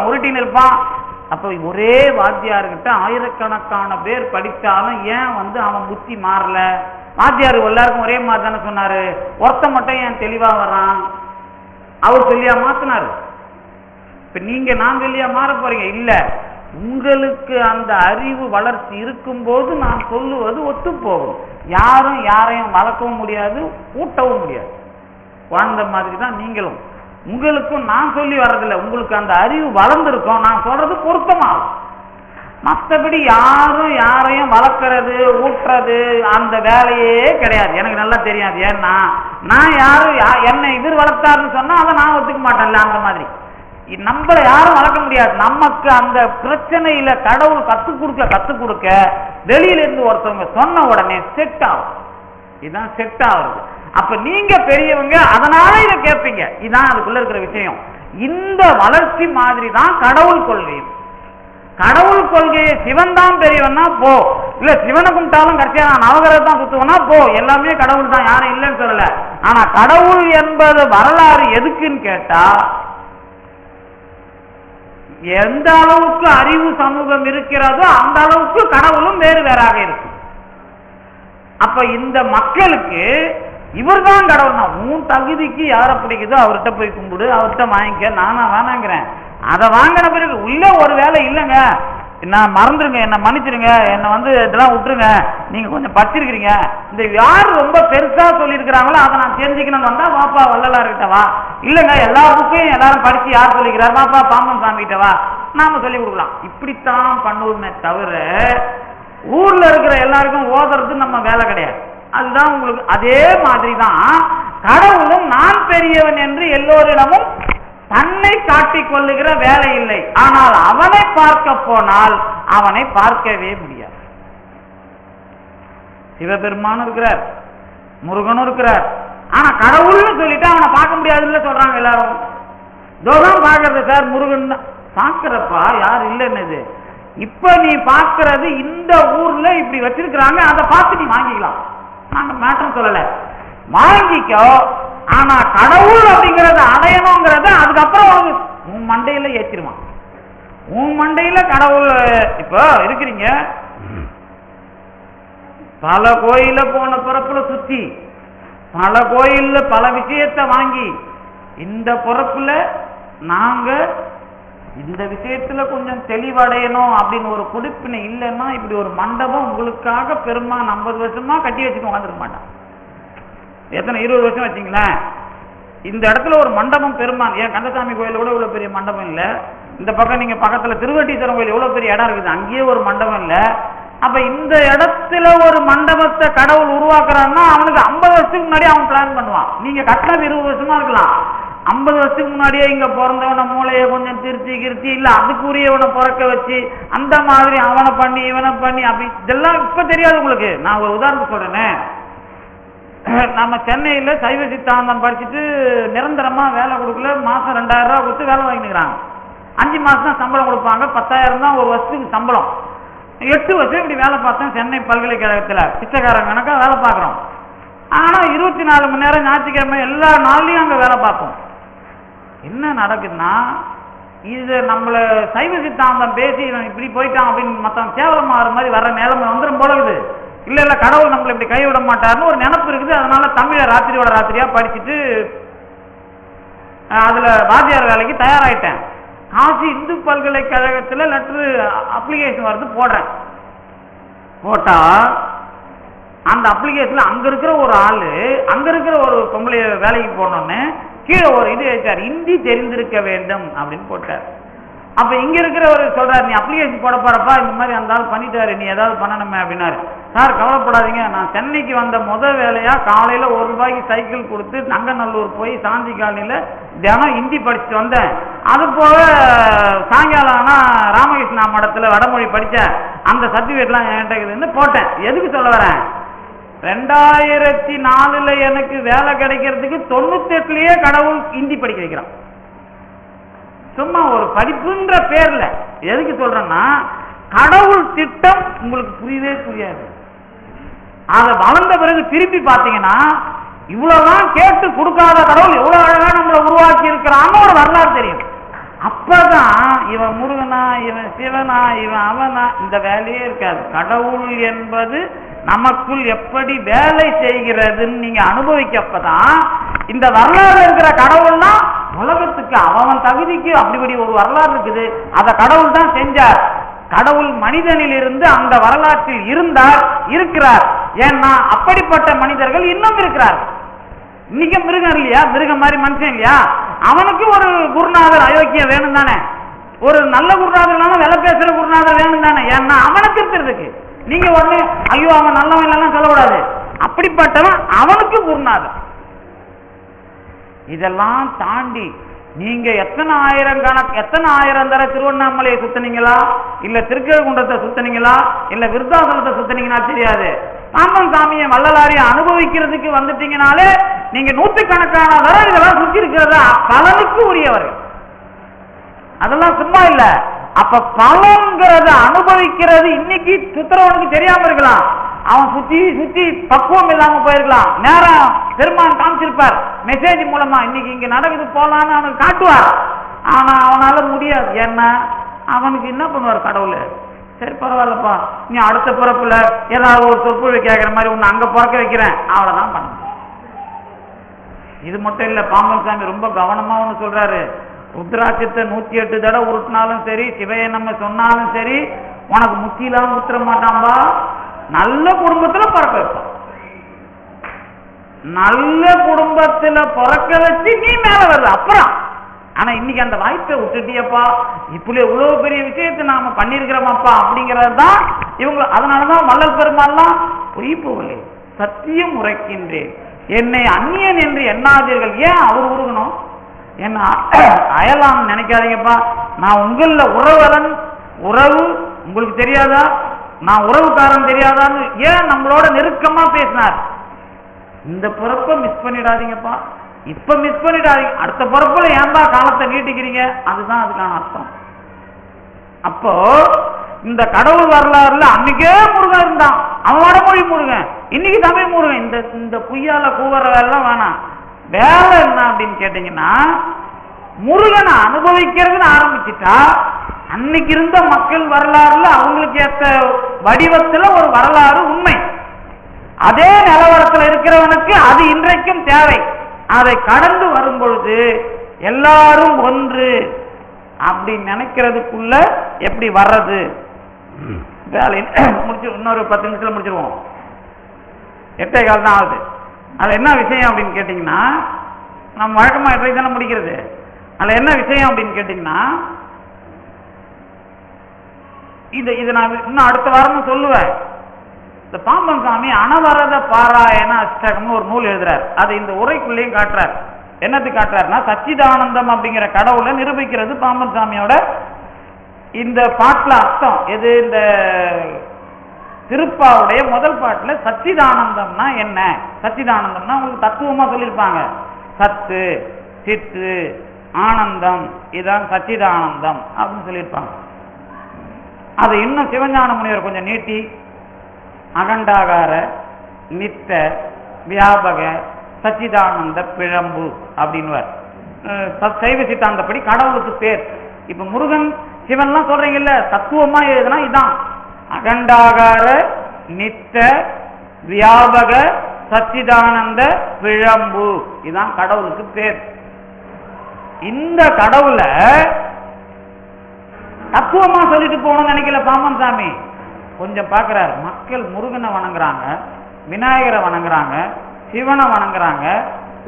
உருட்டின்னு இருப்பான். அப்ப ஒரே வாத்தியார்கிட்ட ஆயிரக்கணக்கான பேர் படித்தாலும் ஏன் வந்து அவன் புத்தி மாறல? வாத்தியார் எல்லாருக்கும் ஒரே மாதிரி தானே சொன்னாரு, ஒருத்த மட்டும் ஏன் தெளிவா வர்றான்? அவர் சொல்லியா மாத்தினாரு. இப்ப நீங்க நான் சொல்லியா மாற போறீங்க? இல்ல, உங்களுக்கு அந்த அறிவு வளர்ச்சி இருக்கும் போது நான் சொல்லுவது ஒத்து போகும். யாரும் யாரையும் வளர்க்கவும் முடியாது, ஊட்டவும் முடியாது. வாழ்ந்த மாதிரி தான் நீங்களும். உங்களுக்கும் நான் சொல்லி வர்றதில்லை, உங்களுக்கு அந்த அறிவு வளர்ந்துருக்கும், நான் சொல்றது பொருத்தமாகும். மற்றபடி யாரும் யாரையும் வளர்க்கறது ஊட்டுறது அந்த வேலையே கிடையாது. எனக்கு நல்லா தெரியாது. ஏன்னா நான் யாரும் என்னை எதிர் வளர்த்தாருன்னு சொன்னா அதை நான் ஒத்துக்க மாட்டேன்ல. அந்த மாதிரி நம்மள யாரும் வளர்க்க முடியாது. நமக்கு அந்த பிரச்சனையில கடவுள் கத்துக் கொடுக்க வெளியில இருந்து ஒருத்தவங்க சொன்ன உடனே செட் ஆகும். இதுதான் செட் ஆகுது. அப்ப நீங்க பெரியவங்க, அதனால இதை கேட்பீங்க. இதுதான் அதுக்குள்ள இருக்கிற விஷயம். இந்த வளர்ச்சி மாதிரி தான் கடவுள் கொள்கையும். கடவுள் கொள்கையை சிவன் தான் பெரியவன்னா போ, இல்ல சிவனை கும்பிட்டாலும் கடைசியா நான் நவகிரகம் தான் சுத்துவனா போ, எல்லாமே கடவுள் தான், யாரும் இல்லைன்னு சொல்லல. ஆனா கடவுள் என்பது வரலாறு எதுக்குன்னு கேட்டா, எந்த அளவுக்கு அறிவு சமூகம் இருக்கிறதோ அந்த அளவுக்கு கடவுளும் வேறு வேறாக இருக்கு. அப்ப இந்த மக்களுக்கு இவர் தான் கடவுள் தான். உன் தகுதிக்கு யாரை பிடிக்குதோ அவர்கிட்ட போய் கும்பிடு, அவர்கிட்ட வாங்கிக்க. நானா வேணாங்கிறேன். அதை வாங்கின பிறகு உள்ள ஒரு வேலை இல்லைங்க, நான் மறந்துருங்க, என்னை மன்னிச்சிருங்க, என்னை வந்து இதெல்லாம் விட்டுருங்க, நீங்க கொஞ்சம் படிச்சிருக்கிறீங்க, இந்த யார் ரொம்ப பெருசா சொல்லியிருக்கிறாங்களோ அதை நான் தெரிஞ்சுக்கணும்னு வந்தா வாப்பா வள்ளலார்கிட்ட வா. இல்லைங்க எல்லா புக்கையும் எல்லாரும் படிச்சு யார் சொல்லிக்கிறார், வாப்பா பாம்பன் சாமி கிட்ட வா, நாம சொல்லி கொடுக்கலாம். இப்படித்தான் பண்ணுவோமே தவிர ஊர்ல இருக்கிற எல்லாருக்கும் ஓதுறது நம்ம வேலை கிடையாது. அதுதான் உங்களுக்கு. அதே மாதிரி தான் கடவுளும் நான் பெரியவன் என்று எல்லோரிடமும் தன்னை காட்டிக் கொள்ளுகிற வேலை இல்லை. ஆனால் அவனை பார்க்க போனால் அவனை பார்க்கவே முடியாது. சிவபெருமானும் இருக்கிறார், முருகனும் இருக்கிறார். ஆனா கடவுள்னு சொல்லிட்டு அவனை பார்க்க முடியாதுன்னு சொல்றாங்க எல்லாரும். தோதான் பார்க்கறது சார், முருகன் பார்க்கிறப்பா யார் இல்லைன்னு. இப்ப நீ பார்க்கறது இந்த ஊர்ல இப்படி வச்சிருக்கிறாங்க, அதை பார்த்து நீ வாங்கிக்கலாம். நாங்க மேட்டம் சொல்லல, வாங்கிக்கோ. ஆனா கடவுள் அப்படிங்கறத அடையணுங்கிறத அதுக்கப்புறம் உன் மண்டையில ஏற்றிருவான். உன் மண்டையில கடவுள் இப்போ இருக்கிறீங்க, பல கோயில போன பிறப்புல சுத்தி, பல கோயில்ல பல விஷயத்தை வாங்கி, இந்த பொறுப்புல நாங்க இந்த விஷயத்துல கொஞ்சம் தெளிவடையணும் அப்படின்னு ஒரு குடிப்பினை இல்லைன்னா இப்படி ஒரு மண்டபம் உங்களுக்காக பெருமான் 50 வருஷமா கட்டி வச்சுட்டு உட்காந்துருக்க மாட்டான். எத்தனை 20 வருஷம் வச்சிங்களேன். இந்த இடத்துல ஒரு மண்டபம் பெருமான், ஏன் கந்தசாமி கோயில் கூட இவ்வளவு பெரிய மண்டபம் இல்லை. இந்த பக்கம் நீங்க பக்கத்துல திருவட்டீஸ்வரம் கோயில் எவ்வளவு பெரிய இடம் இருக்குது, அங்கேயே ஒரு மண்டபம் இல்லை. அப்ப இந்த இடத்துல ஒரு மண்டபத்தை கடவுள் உருவாக்குறான்னா அவனுக்கு 50 வருஷத்துக்கு முன்னாடி அவன் பிளான் பண்ணுவான். நீங்க கட்டினது 20 வருஷமா இருக்கலாம், 50 வருஷத்துக்கு முன்னாடியே இங்க பிறந்தவன மூளையை கொஞ்சம் திருத்தி இல்ல அதுக்குரியவனை பிறக்க வச்சு அந்த மாதிரி அவனை பண்ணி இவனை பண்ணி அப்படி இதெல்லாம் இப்ப தெரியாது உங்களுக்கு. நான் ஒரு உதாரணம் சொல்றேனே, நம்ம சென்னையில சைவ சித்தாந்தம் படிச்சுட்டு நிரந்தரமா வேலை கொடுக்கல, மாசம் 2000 ரூபாய் கொடுத்து வேலை வாங்கிக்கிறாங்க. 5 மாசம் தான் சம்பளம் கொடுப்பாங்க, 10,000 தான் ஒரு வருஷத்துக்கு சம்பளம். 8 வருஷம் இப்படி வேலை பார்த்தேன் சென்னை பல்கலைக்கழகத்துல, பிச்சைக்காரங்க கணக்கா வேலை பார்க்குறோம். ஆனா 24 மணி நேரம் ஞாயிற்றுக்கிழமை எல்லா நாள்லயும் அங்க வேலை பார்ப்போம். என்ன நடக்குதுன்னா, இது நம்மள சைவ சித்தாந்தம் பேசி இப்படி போயிட்டான் அப்படின்னு மத்தவன் கேவலமாகிற மாதிரி வர்ற நிலைமை வந்துடும் போல இருக்குது. இல்ல கடவுள் நம்மளை இப்படி கைவிட மாட்டாருன்னு ஒரு நினைப்பு இருக்குது. அதனால தமிழை ராத்திரியோட ராத்திரியா படிச்சுட்டு அதுல வாத்தியார் வேலைக்கு தயாராயிட்டேன். காசி இந்து பல்கலைக்கழகத்துல லெட்டரு அப்ளிகேஷன் வருது, போடுறேன். போட்டா அந்த அப்ளிகேஷன்ல அங்க இருக்கிற ஒரு ஆளு, அங்க இருக்கிற ஒரு பொம்பளை வேலைக்கு போனோன்னு கீழே ஒரு இது வச்சார், இந்தி தெரிந்திருக்க வேண்டும் அப்படின்னு போட்டார். அப்ப இங்க இருக்கிறவர் சொல்றாரு, நீ அப்ளிகேஷன் போட போறப்பா இந்த மாதிரி அந்த ஆள் பண்ணிட்டாரு, நீ ஏதாவது பண்ணணுமே அப்படின்னாரு. சார் கவலைப்படாதீங்க, நான் சென்னைக்கு வந்த வேலையா காலையில 1 ரூபாய்க்கு சைக்கிள் கொடுத்து நங்கநல்லூர் போய் சாந்தி காலனியில தினம் ஹிந்தி படிச்சுட்டு வந்தேன். அது போக சாயங்காலம் ஆனா ராமகிருஷ்ணா மடத்துல வடமொழி படிச்ச அந்த சர்டிபிகேட்லாம் என்கிட்ட இருக்குதுன்னு போட்டேன். எதுக்கு சொல்ல வரேன், 2004 எனக்கு வேலை கிடைக்கிறதுக்கு 98லயே கடவுள் ஹிந்தி படிக்க வைக்கிறான். சும்மா ஒரு படிப்புன்ற பேர்ல. எதுக்கு சொல்றேன்னா, கடவுள் திட்டம் உங்களுக்கு புரியவே புரியாது. அதை வளர்ந்த பிறகு திருப்பி பார்த்தீங்கன்னா இவ்வளவுதான் கேட்டு கொடுக்காத கடவுள் எவ்வளவு அழகா நம்மளை உருவாக்கி இருக்கிறான்னு ஒரு வரலாறு தெரியும். அப்பதான் இவன் முருகனா இவன் சிவனா இவன் அவனா இந்த வேலையே இருக்காது. கடவுள் என்பது நமக்குள் எப்படி வேலை செய்கிறதுன்னு நீங்க அனுபவிக்கப்பதான் இந்த வரலாறு இருக்கிற கடவுள்னா உலகத்துக்கு அவன் தகுதிக்கு அப்படிப்படி ஒரு வரலாறு இருக்குது. அதை கடவுள் தான் செஞ்சார். கடவுள் மனிதனில் இருந்து அந்த வரலாற்றில் இருந்தார், இருக்கிறார். ஏன்னா அப்படிப்பட்ட மனிதர்கள் இன்னும் இருக்கிறார். இன்னைக்கு மிருகம் இல்லையா, மிருகம் மாதிரி மனுஷன் இல்லையா, அவனுக்கு ஒரு குருநாதர் அயோக்கியம் வேணும் தானே, ஒரு நல்ல குருநாதர் இல்லாம வெலை பேசுற குருநாதர் வேணும் தானே. ஏன்னா அவனுக்கு இருக்கிறதுக்கு நீங்க ஒண்ணு ஐயோ அவன் நல்லவன் இல்லைன்னா சொல்லக்கூடாது. அப்படிப்பட்டவன் அவனுக்கு குருநாதர். இதெல்லாம் தாண்டி நீங்க எத்தனை ஆயிரம் தர திருவண்ணாமலையை சுத்தினீங்களா, இல்ல திருக்கழுகுன்றத்தை சுத்தினீங்களா, இல்ல விருத்தாசலத்தை சுத்தினீங்கன்னா தெரியாது. பாம்பன் சாமியை வள்ளலாரியை அனுபவிக்கிறதுக்கு வந்துட்டீங்கனாலே நீங்க 100கணக்கான தர இதெல்லாம் சுத்தி இருக்கிறதா பலனுக்கு உரியவர்கள். அதெல்லாம் சும்மா இல்ல. அப்ப பலன்கிறத அனுபவிக்கிறது இன்னைக்கு சுத்துறவனுக்கு தெரியாம இருக்கலாம். அவன் சுத்தி பக்குவம் இல்லாம போயிருக்கலாம். நேரம் பெருமான் காமிச்சிருப்பார் மெசேஜ் மூலமா, இன்னைக்கு இங்க நடக்குது போலான்னு அவனுக்கு காட்டுவார். ஆனா அவனால முடியாது. ஏன்னா அவனுக்கு என்ன பண்ணுவார் கடவுள், சரி பரவாயில்லப்பா நீ அடுத்த பிறப்புல ஏதாவது ஒரு சொற்பொழிவு கேட்கிற மாதிரி உன்னை அங்க பிறக்க வைக்கிறேன், அவ்வளவுதான் பண்ண. இது மட்டும் இல்ல, பாம்பன் சாமி ரொம்ப கவனமா ஒண்ணு சொல்றாரு. ருத்ராட்சத்தை 108 தடவை உருட்டினாலும் சரி, சிவையை நம்ம சொன்னாலும் சரி, உனக்கு முத்திலாம் ஊத்துற மாட்டான்பா, நல்ல குடும்பத்துல பிறக்க வைப்பான். நல்ல குடும்பத்துல பிறக்க வச்சு நீ மேல வருது அப்புறம். ஆனா இன்னைக்கு அந்த வாய்ப்பை விட்டுட்டியப்பா, இப்படி இவ்வளவு பெரிய விஷயத்தை நாம பண்ணிருக்கிறோமாப்பா அப்படிங்கறதுதான் இவங்க. அதனாலதான் வள்ளல் பெருமாள்லாம் பொய் போகலை சத்தியம் உரைக்கின்றேன், என்னை அந்நியன் என்று எண்ணாதீர்கள். ஏன் அவர் உருகணும், என்ன அயலாம் நினைக்காதீங்கப்பா. நான் உங்கள உறவலன், உறவு உங்களுக்கு தெரியாதா, நான் உறவுக்காரன் தெரியாதான்னு ஏன் நம்மளோட நெருக்கமா பேசினார். இந்த பிறப்பை மிஸ் பண்ணிடாதீங்கப்பா, இப்ப மிஸ் பண்ணிடாதீங்க, அடுத்த பிறப்புல ஏன்பா காலத்தை நீட்டிக்கிறீங்க, அதுதான் அதுக்கான அர்த்தம். அப்போ இந்த கடவுள் வரலாறுல அன்னைக்கே முருகன் இருந்தான், அவன் வடமொழி முருகன், இன்னைக்கு தமிழ் முருகன். இந்த குய்யால கூவற வேலை வேணாம். வேலை என்ன அப்படின்னு கேட்டீங்கன்னா, முருகனை அனுபவிக்கிறதுன்னு ஆரம்பிச்சுட்டா அன்னைக்கு இருந்த மக்கள் வரலாறுல அவங்களுக்கு ஏற்ற வடிவத்துல ஒரு வரலாறு உண்மை. அதே நிலவரத்தில் இருக்கிறவனுக்கு அது இன்றைக்கும் தேவை. அதை கடந்து வரும் பொழுது எல்லாரும் ஒன்று அப்படி நினைக்கிறதுக்குள்ள எப்படி வர்றது? வேலையில் முடிச்சு இன்னொரு 10 நிமிஷத்துல முடிச்சிருவோம். 8:15 தான் ஆகுது. அது என்ன விஷயம் அப்படின்னு கேட்டீங்கன்னா, நம்ம வழக்கமா 8 தானே முடிக்கிறது. அதுல என்ன விஷயம் அப்படின்னு கேட்டீங்கன்னா, இது நான் இன்னும் அடுத்த வாரமும் சொல்லுவேன். இந்த பாம்பன் சாமி அனவரத பாராயண அஷ்டகம்னு ஒரு நூல் எழுதுறார். அதை இந்த உரைக்குள்ளேயும் காட்டுறார். என்னது காட்டுறாருன்னா, சச்சிதானந்தம் அப்படிங்கிற கடவுளை நிரூபிக்கிறது பாம்பன் சாமியோட இந்த பாட்டுல அர்த்தம். எது? இந்த திருப்பாவுடைய முதல் பாட்டுல சச்சிதானந்தம்னா என்ன? சச்சிதானந்தம்னா உங்களுக்கு தத்துவமா சொல்லியிருப்பாங்க. சத்து, சித்து, ஆனந்தம், இதான் சச்சிதானந்தம் அப்படின்னு சொல்லியிருப்பாங்க. அது இன்னும் சிவஞான முனிவர் கொஞ்சம் நீட்டி அகண்டாகார நித்த வியாபக சச்சிதானந்த பிழம்பு அப்படின்னு சைவ சித்தாந்தப்படி கடவுளுக்கு பேர். இப்ப முருகன் சிவன்லாம் சொல்றீங்கல்ல, தத்துவமா எழுதுனா இதான் அகண்டாகார நித்த வியாபக சச்சிதானந்த பிழம்பு, இதான் கடவுளுக்கு பேர். இந்த கடவுளை தத்துவமா சொல்லிட்டு போகணும்னு நினைக்கல பாம்பன் சாமி. கொஞ்சம் பார்க்கிறார், மக்கள் முருகனை வணங்குறாங்க, விநாயகரை வணங்குறாங்க, சிவனை வணங்குறாங்க,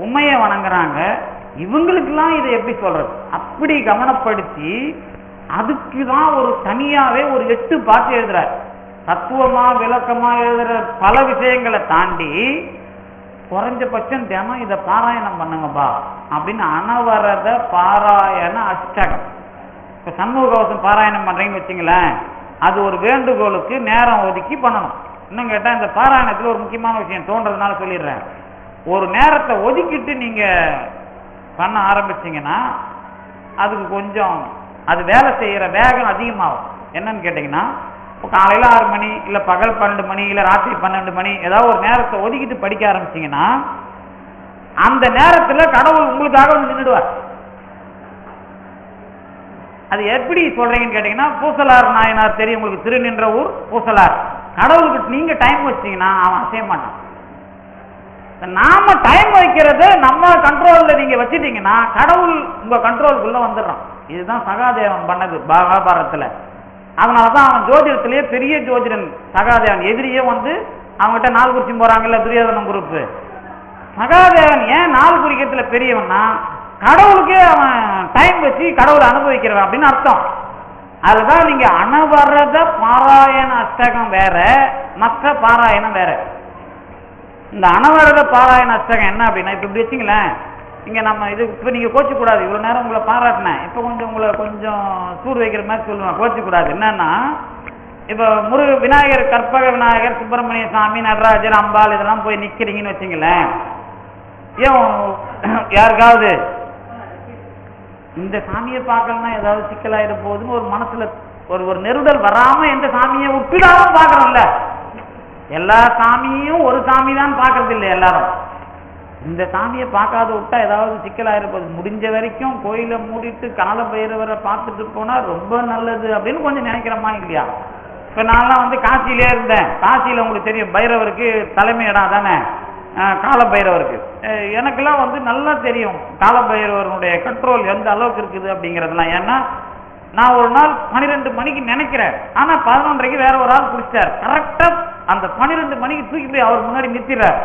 உமையை வணங்குறாங்க, இவங்களுக்கெல்லாம் இதை எப்படி சொல்றது? அப்படி கவனப்படுத்தி அதுக்கு தான் ஒரு தனியாவே ஒரு 8 பாட்டு எழுதுறார். தத்துவமா விளக்கமா எழுதுற பல விஷயங்களை தாண்டி குறைஞ்சபட்சம் தினம் இதை பாராயணம் பண்ணுங்கப்பா அப்படின்னு அனவரத பாராயண அஷ்டகம். இப்ப சண்முக கவசம் பாராயணம் பண்றீங்கன்னு வச்சுங்களேன், அது ஒரு வேண்டுகோளுக்கு நேரம் ஒதுக்கி பண்ணணும். இன்னும் கேட்டா இந்த பாராயணத்துல ஒரு முக்கியமான விஷயம் தோன்றதுனால சொல்லிடுறேன். ஒரு நேரத்தை ஒதுக்கிட்டு நீங்க பண்ண ஆரம்பிச்சீங்கன்னா அதுக்கு கொஞ்சம் அது வேலை செய்யற வேகம் அதிகமாகும். என்னன்னு கேட்டீங்கன்னா, இப்போ காலையில 6 மணி இல்ல பகல் 12 மணி இல்ல ராத்திரி 12 மணி ஏதாவது ஒரு நேரத்தை ஒதுக்கிட்டு படிக்க ஆரம்பிச்சீங்கன்னா அந்த நேரத்துல கடவுள் உங்களுக்காக வந்து நின்றுடுவார். அது எப்படி சொல்றீங்கன்னு கேட்டீங்கன்னா, பூசலார் நாயனார் தெரியும் உங்களுக்கு, திருநின்ற ஊர் பூசலார். கடவுளுக்கு நீங்க டைம் வச்சீங்கன்னா அவன் அசைய மாட்டான். நாம டைம் வைக்கிறத நம்ம கண்ட்ரோல்ல நீங்க வச்சுட்டீங்கன்னா கடவுள் உங்க கண்ட்ரோலுக்குள்ள வந்துடுறான். இதுதான் சகாதேவன் பண்ணது மகாபாரதத்துல. அதனாலதான் அவன் ஜோதிடத்திலேயே பெரிய ஜோதிடன் சகாதேவன். எதிரியே வந்து அவங்ககிட்ட 4 குறிச்சி போறாங்கல்ல துரியோதனம் குரூப். சகாதேவன் ஏன் 4 குறிக்கிறதுல பெரியவன்னா, கடவுளுக்கே அவன் டைம் வச்சு கடவுளை அனுபவிக்கிறவன் அப்படின்னு அர்த்தம். அதுதான் நீங்க அனவரத பாராயண அஷ்டகம் வேற, மற்ற பாராயணம் வேற. இந்த அனவரத பாராயண அஷ்டகம் என்ன அப்படின்னா, இப்ப இப்படி வச்சுங்களேன், இங்க நம்ம இது இப்ப நீங்க கோச்சு கூடாது. இவ்வளவு நேரம் உங்களை பாராட்டினேன், இப்ப உங்களை கொஞ்சம் சூடு வைக்கிற மாதிரி சொல்லுவேன், கோச்சு கூடாது. என்னன்னா, இப்ப விநாயகர், கற்பக விநாயகர், சுப்பிரமணிய சாமி, நடராஜர், அம்பாள் இதெல்லாம் போய் நிக்கிறீங்கன்னு வச்சுங்களேன், ஏன் யாருக்காவது இந்த சாமியை பார்க்கலன்னா ஏதாவது சிக்கலாயிட போகுதுன்னு ஒரு மனசுல ஒரு நெருடல் வராம எந்த சாமியை விட்டுடாம பாக்குறோம்ல. எல்லா சாமியும் ஒரு சாமி தான் பாக்குறது இல்லை எல்லாரும். இந்த சாமியை பார்க்காத விட்டா ஏதாவது சிக்கலாயிட போகுது, முடிஞ்ச வரைக்கும் கோயிலை மூடிட்டு கால பைரவரை பார்த்துட்டு போனா ரொம்ப நல்லது அப்படின்னு கொஞ்சம் நினைக்கிறோமா இல்லையா? இப்ப நான்லாம் வந்து காசியிலே இருந்தேன். காசியில உங்களுக்கு தெரியும் பைரவருக்கு தலைமை இடம் தானே கால பைரவருக்கு. எனக்கெல்லாம் வந்து நல்லா தெரியும் கால பைரவருடைய கண்ட்ரோல் எந்த அளவுக்கு இருக்குது அப்படிங்கிறதுலாம். ஏன்னா நான் ஒரு நாள் 12 மணிக்கு நினைக்கிறேன், ஆனா 11:30க்கு வேற ஒரு ஆள் குடிச்சார். கரெக்டா அந்த 12 மணிக்கு தூக்கி போய் அவர் முன்னாடி நிறுத்திடுறார்.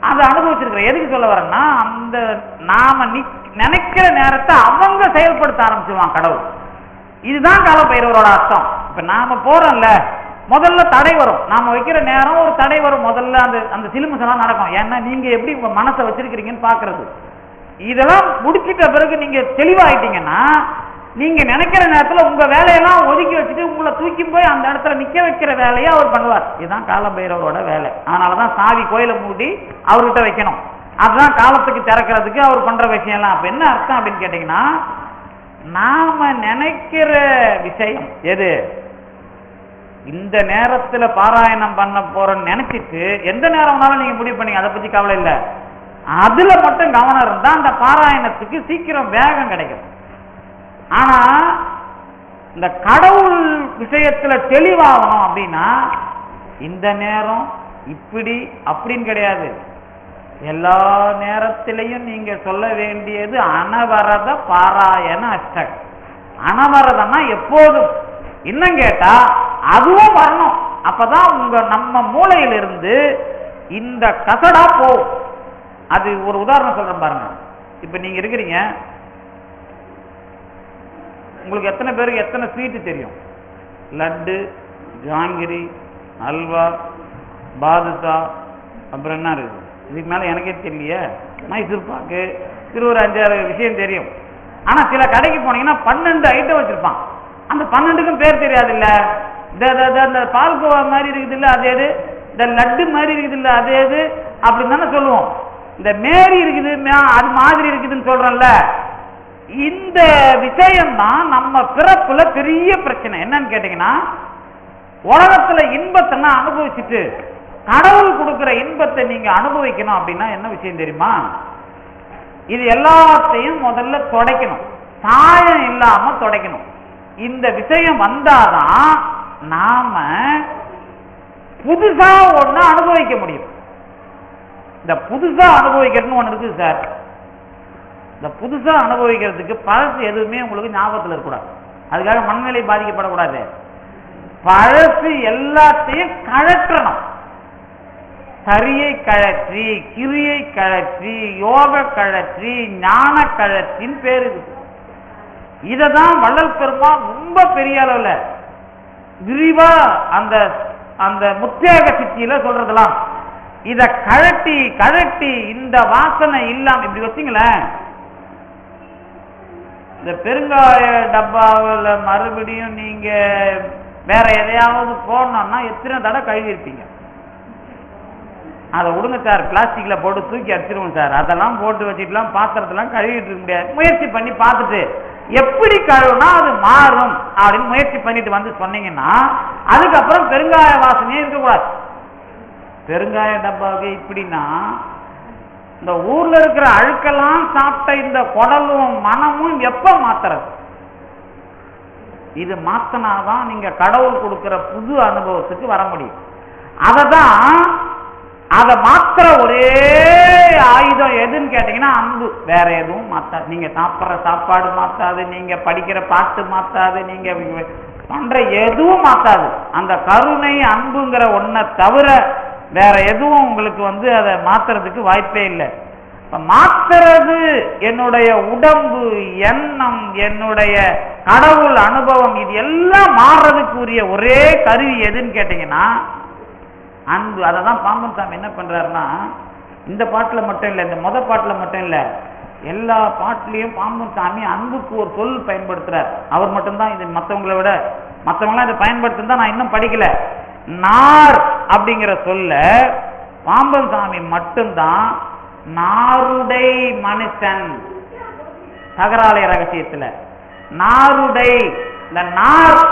அதை அனுபவிச்சிருக்கிறேன். எதுக்கு சொல்ல வரேன்னா, அந்த நாம நினைக்கிற நேரத்தை அவங்க செயல்படுத்த ஆரம்பிச்சுவான் கடவுள். இதுதான் கால பைரவரோட அர்த்தம். இப்ப நாம போறோம்ல, முதல்ல தடை வரும். நாம வைக்கிற நேரம் ஒரு தடை வரும். முதல்ல அந்த சிலுமிசெல்லாம் நடக்கும். ஏன்னா நீங்க எப்படி உங்க மனசை வச்சிருக்கிறீங்கன்னு பாக்குறது. இதெல்லாம் முடிச்சிட்ட பிறகு நீங்க தெளிவாயிட்டீங்கன்னா, நீங்க நினைக்கிற நேரத்துல உங்க வேலையெல்லாம் ஒதுக்கி வச்சுட்டு உங்களை தூக்கி போய் அந்த இடத்துல நிக்க வைக்கிற வேலையை அவர் பண்ணுவார். இதுதான் கால பைரவரோட வேலை. அதனாலதான் சாவி கோயிலை மூடி அவர்கிட்ட வைக்கணும். அதுதான் காலத்துக்கு திறக்கிறதுக்கு அவர் பண்ற விஷயம் எல்லாம். அப்ப என்ன அர்த்தம் அப்படின்னு கேட்டீங்கன்னா, நாம நினைக்கிற விஷயம் எது, இந்த நேரத்துல பாராயணம் பண்ண போறேன்னு நினைச்சிட்டு எந்த நேரம்னாலும் நீங்க முடிவு பண்ணீங்க, அதை பத்தி கவலை இல்லை. அதுல மட்டும் கவனம் இருந்தா அந்த பாராயணத்துக்கு சீக்கிரம் வேகம் கிடைக்கும். ஆனா இந்த கடவுள் விஷயத்துல தெளிவாகணும் அப்படின்னா இந்த நேரம் இப்படி அப்படின்னு கிடையாது. எல்லா நேரத்திலையும் நீங்க சொல்ல வேண்டியது அனவரத பாராயண அஷ்டகம். அனவரதம்னா எப்போதும். இன்னும் கேட்டா அதுவும் வரணும். அப்பதான் நம்ம மூளையிலிருந்து இந்த கசடா போகும். அது ஒரு உதாரணம் சொல்றேன் பாருங்க. இப்ப நீங்க இருக்கிறீங்க, உங்களுக்கு எத்தனை பேருக்கு எத்தனை ஸ்வீட்டு தெரியும்? லட்டு, ஜாங்கிரி, அல்வா, பாதுஷா, அப்புறம் என்ன இருக்கு? இதுக்கு மேல எனக்கே தெரியலையே. மைசூர் பாக்கு, ஒரு 5-6 விஷயம் தெரியும். ஆனா சில கடைக்கு போனீங்கன்னா 12 ஐட்டம் வச்சிருப்பான். அந்த 12க்கும் பேர் தெரியாது இல்ல. இந்த பால்கோவா மாதிரி இருக்குது இல்ல, அது எது? இந்த லட்டு மாதிரி இருக்குது இல்ல, அது எது? அப்படின்னு தானே சொல்லுவோம். இந்த மேரி இருக்குது, அது மாதிரி இருக்குதுன்னு சொல்றோம்ல. இந்த விஷயம் தான் நம்ம பிறப்புல பெரிய பிரச்சனை. என்னன்னு கேட்டீங்கன்னா, உலகத்துல இன்பத்தை அனுபவிச்சுட்டு கடவுள் கொடுக்கிற இன்பத்தை நீங்க அனுபவிக்கணும் அப்படின்னா என்ன விஷயம் தெரியுமா? இது எல்லாத்தையும் முதல்ல தொடைக்கணும், சாயம் இல்லாம தொடைக்கணும். இந்த விஷயம் வந்தாதான் நாம புதுசா ஒண்ணு அனுபவிக்க முடியும். இந்த புதுசா அனுபவிக்கிறதுன்னு ஒண்ணு இருக்குது சார். இந்த புதுசா அனுபவிக்கிறதுக்கு பழசு எதுவுமே உங்களுக்கு ஞாபகத்தில் இருக்கக்கூடாது. அதுக்காக மனநிலை பாதிக்கப்படக்கூடாது. பழசு எல்லாத்தையும் கழற்றணும். சரியை கழற்றி, கிரியை கழற்றி, யோக கழற்றி, ஞான கழற்றின்னு பேரு. இததான் வள்ளல் பெருமான் ரொம்ப பெரிய அளவுல விரிவா அந்த முத்தேக சித்தியில சொல்றதெல்லாம். இத கழட்டி கழட்டி இந்த வாசனை இல்லாம இப்படி வச்சுங்களேன். இந்த பெருங்காய டப்பாவில் மறுபடியும் நீங்க வேற எதையாவது போடணும்னா எத்தனை தடவை கழுவி இருப்பீங்க. அதை விடுங்க சார், பிளாஸ்டிக்ல போட்டு தூக்கி அடிச்சிருவோம் சார். அதெல்லாம் போட்டு வச்சுட்டுலாம் பாத்திரத்தெல்லாம் கழுவிட்டு இருக்க முடியாது. முயற்சி பண்ணி பார்த்துட்டு எப்படி கழுவுனா அது மாறும் அப்படின்னு முயற்சி பண்ணிட்டு வந்து சொன்னீங்கன்னா அதுக்கப்புறம் பெருங்காய வாசனையே இருக்கக்கூடாது. பெருங்காய டப்பாவுக்கு இப்படின்னா இந்த ஊர்ல இருக்கிற அழுக்கெல்லாம் சாப்பிட்ட இந்த குடலும் மனமும் எப்ப மாத்துறது? இது மாத்தினாதான் நீங்க கடவுள் கொடுக்கிற புது அனுபவத்துக்கு வர முடியும். அதை மாத்திர ஒரே ஆயுதம் எதுன்னு கேட்டீங்கன்னா அன்பு. வேற எதுவும் மாத்தாது. நீங்க சாப்பிட்ற சாப்பாடு மாத்தாது, நீங்க படிக்கிற பாட்டு மாத்தாது, நீங்க பண்ற எதுவும் மாத்தாது. அந்த கருணை அன்புங்கிற ஒன்றை தவிர வேற எதுவும் உங்களுக்கு அதை மாத்துறதுக்கு வாய்ப்பே இல்லை. மாத்துறது என்னுடைய உடம்பு, எண்ணம், என்னுடைய கடவுள் அனுபவம், இது எல்லாம் மாறுறதுக்குரிய ஒரே கருவி எதுன்னு கேட்டீங்கன்னா அன்பு. அதை தான் பாம்பன் சாமி என்ன பண்றாருன்னா, இந்த பாட்டுல மட்டும் இல்லை, இந்த முத பாட்டுல மட்டும் இல்லை, எல்லா பாட்டுலயும் பாம்பன் சாமி அன்புக்கு ஒரு சொல் பயன்படுத்துறார். அவர் மட்டும்தான் இது, மற்றவங்களை விட மற்றவங்களாம் இதை பயன்படுத்துதான் நான் இன்னும் படிக்கல. நார் அப்படிங்கிற சொல்ல பாம்பன் சாமி மட்டும்தான் நாருடை மனுஷன், தகராலய ரகசியத்துல நாருடை, இந்த நார்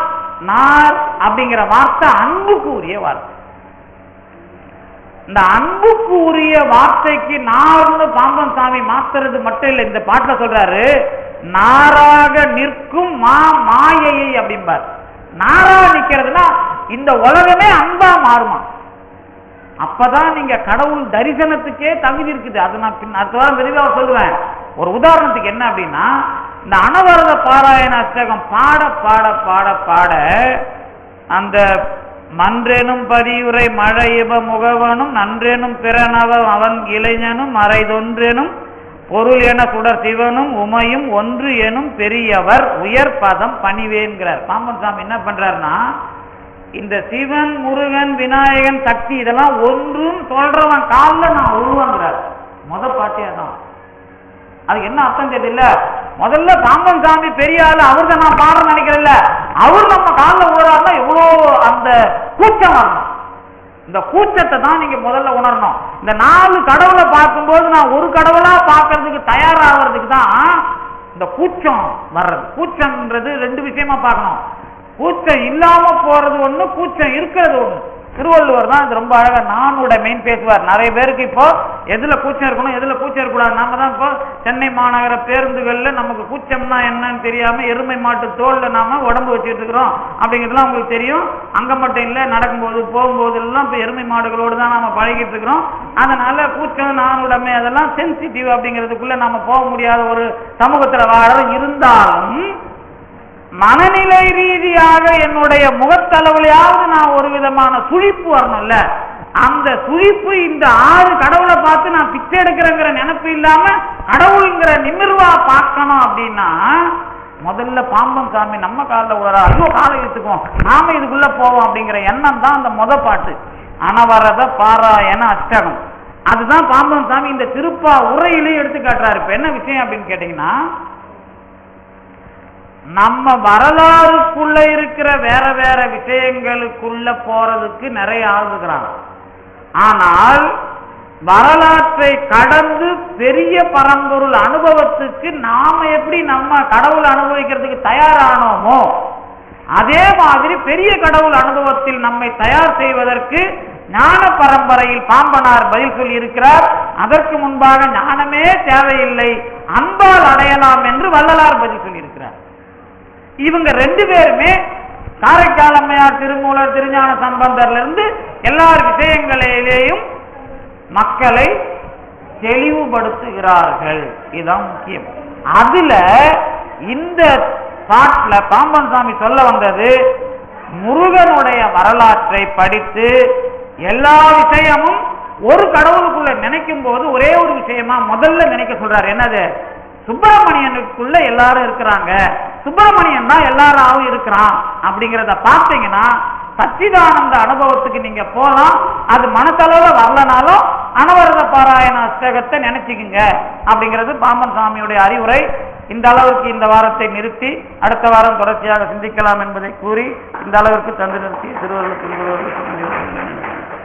நார் அப்படிங்கிற வார்த்தை அன்புக்கு உரிய வார்த்தை. இந்த அன்புக்கு உரிய வார்த்தைக்கு நார்னு பாம்பன் சாமி மாத்துறது மட்டும் இல்லை, இந்த பாட்டுல சொல்றாரு நாராக நிற்கும் மாயையை அப்படிம்பார். நாரா நிக்கிறதுனா இந்த உலகமே அன்பா மாறுமா. அப்பதான் நீங்க கடவுள் தரிசனத்துக்கே தகுதி இருக்குது. அதை நான் அடுத்த வாரம் விரிவாக சொல்லுவேன். ஒரு உதாரணத்துக்கு என்ன அப்படின்னா, இந்த அனவரத பாராயண அஷ்டகம் பாட பாட பாட பாட அந்த மன்றெனும் பதியுரை மழையிப முகவனும் நன்றெனும் பிறனவ அவன் இளைஞனும் மறைதொன்றெனும் பொருள் என சுடர் சிவனும் உமையும் ஒன்று எனும் பெரியவர் உயர் பதம் பணிவேன்கிறார். பாம்பன் சாமி என்ன பண்றாருன்னா, இந்த சிவன், முருகன், விநாயகன், சக்தி இதெல்லாம் ஒன்றும் சொல்றவன் காலில் நான் உருவாங்கிறார். முத பாட்டியா தான். அதுக்கு என்ன அர்த்தம் தெரியல. முதல்ல பாம்பன் சாமி பெரிய ஆளு, அவர்தான் நான் பாட நினைக்கிறேன்ல, அவர் நம்ம காலில் உருவாருன்னா எவ்வளோ அந்த கூச்சம் வரணும். இந்த கூச்சத்தை தான் நீங்க முதல்ல உணரணும். இந்த 4 கடவுளை பார்க்கும்போது நான் ஒரு கடவுளா பார்க்கறதுக்கு தயாராகிறதுக்கு தான் இந்த கூச்சம் வர்றது. கூச்சம்ன்றது 2 விஷயமா பார்க்கணும். கூச்சம் இல்லாம போறது ஒண்ணு, கூச்சம் இருக்கிறது ஒண்ணு. திருவள்ளுவர் தான் இது ரொம்ப அழகா நானுடைமைன்னு பேசுவார். நிறைய பேருக்கு இப்போ எதுல கூச்சம் இருக்கணும் எதுல கூச்சம் இருக்கக்கூடாது. நாம தான் இப்போ சென்னை மாநகர பேருந்துகள்ல நமக்கு கூச்சம்னா என்னன்னு தெரியாம எருமை மாட்டு தோல்ல நாம உடம்பு வச்சுட்டு இருக்கிறோம் அப்படிங்கிறதுலாம் உங்களுக்கு தெரியும். அங்க மட்டும் இல்லை, நடக்கும்போது போகும்போது எல்லாம் இப்போ எருமை மாடுகளோடு தான் நாம பழகிட்டு இருக்கிறோம். அதனால கூச்சம் நானுடைமை அதெல்லாம் சென்சிட்டிவ் அப்படிங்கிறதுக்குள்ள நாம போக முடியாத ஒரு சமூகத்துல வாழ இருந்தாலும் மனநிலை ரீதியாக என்னுடைய முகத்தளவுலையாவது நான் ஒரு விதமான சுழிப்பு வரணும்ல. அந்த சுழிப்பு இந்த 6 கடவுளை பார்த்து நான் பிச்சை எடுக்கிறேங்கிற நினைப்பு இல்லாம கடவுளுங்கிற நிமிர்வா பார்க்கணும் அப்படின்னா முதல்ல பாம்பன் சாமி நம்ம காலில் விழறா, ஐயோ காலை எடுத்துக்குவோம், நாம இதுக்குள்ள போவோம் அப்படிங்கிற எண்ணம் தான் அந்த முத பாட்டு அனவரத பாராயண அஷ்டகம். அதுதான் பாம்பன் சாமி இந்த திருப்பா உரையிலே எடுத்து காட்டுறாரு. இப்ப என்ன விஷயம் அப்படின்னு கேட்டீங்கன்னா, நம்ம வரலாறுக்குள்ள இருக்கிற வேற வேற விஷயங்களுக்குள்ள போறதுக்கு நிறைய ஆள் இருக்கிறாங்க. ஆனால் வரலாற்றை கடந்து பெரிய பரம்பொருள் அனுபவத்துக்கு நாம எப்படி நம்ம கடவுள் அனுபவிக்கிறதுக்கு தயாரானோமோ அதே மாதிரி பெரிய கடவுள் அனுபவத்தில் நம்மை தயார் செய்வதற்கு ஞான பரம்பரையில் பாம்பனார் பதில் சொல்லி இருக்கிறார். அதற்கு முன்பாக ஞானமே தேவையில்லை, அன்பால் அடையலாம் என்று வள்ளலார் பதில் சொல்லி இருக்கிறார். இவங்க 2 பேருமே காரைக்கால் அம்மையார், திருமூலர், திருஞான சம்பந்தர்ல இருந்து எல்லா விஷயங்களிலேயும் மக்களை தெளிவுபடுத்துகிறார்கள். இதுதான் முக்கியம். அதுல இந்த பாட்டுல பாம்பன் சாமி சொல்ல வந்தது முருகனுடைய வரலாற்றை படித்து எல்லா விஷயமும் ஒரு கடவுளுக்குள்ள நினைக்கும் போது ஒரே ஒரு விஷயமா முதல்ல நினைக்க சொல்றாரு. என்னது? சுப்பிரமணியனுக்குள்ள எல்லாரும் இருக்கிறாங்க, சுப்பிரமணியன் தான் எல்லாரும் இருக்கிறான் அப்படிங்கிறத பார்த்தீங்கன்னா சச்சிதானந்த அனுபவத்துக்கு நீங்க போலாம். அது மனசளவுல வரலனாலும் அனவரத பாராயண அஷ்டகத்தை நினைச்சுக்குங்க அப்படிங்கிறது பாம்பன் சாமியுடைய அறிவுரை. இந்த அளவுக்கு இந்த வாரத்தை நிறுத்தி அடுத்த வாரம் தொடர்ச்சியாக சிந்திக்கலாம் என்பதை கூறி இந்த அளவிற்கு தந்து நிறுத்தி திருவள்ளுவர்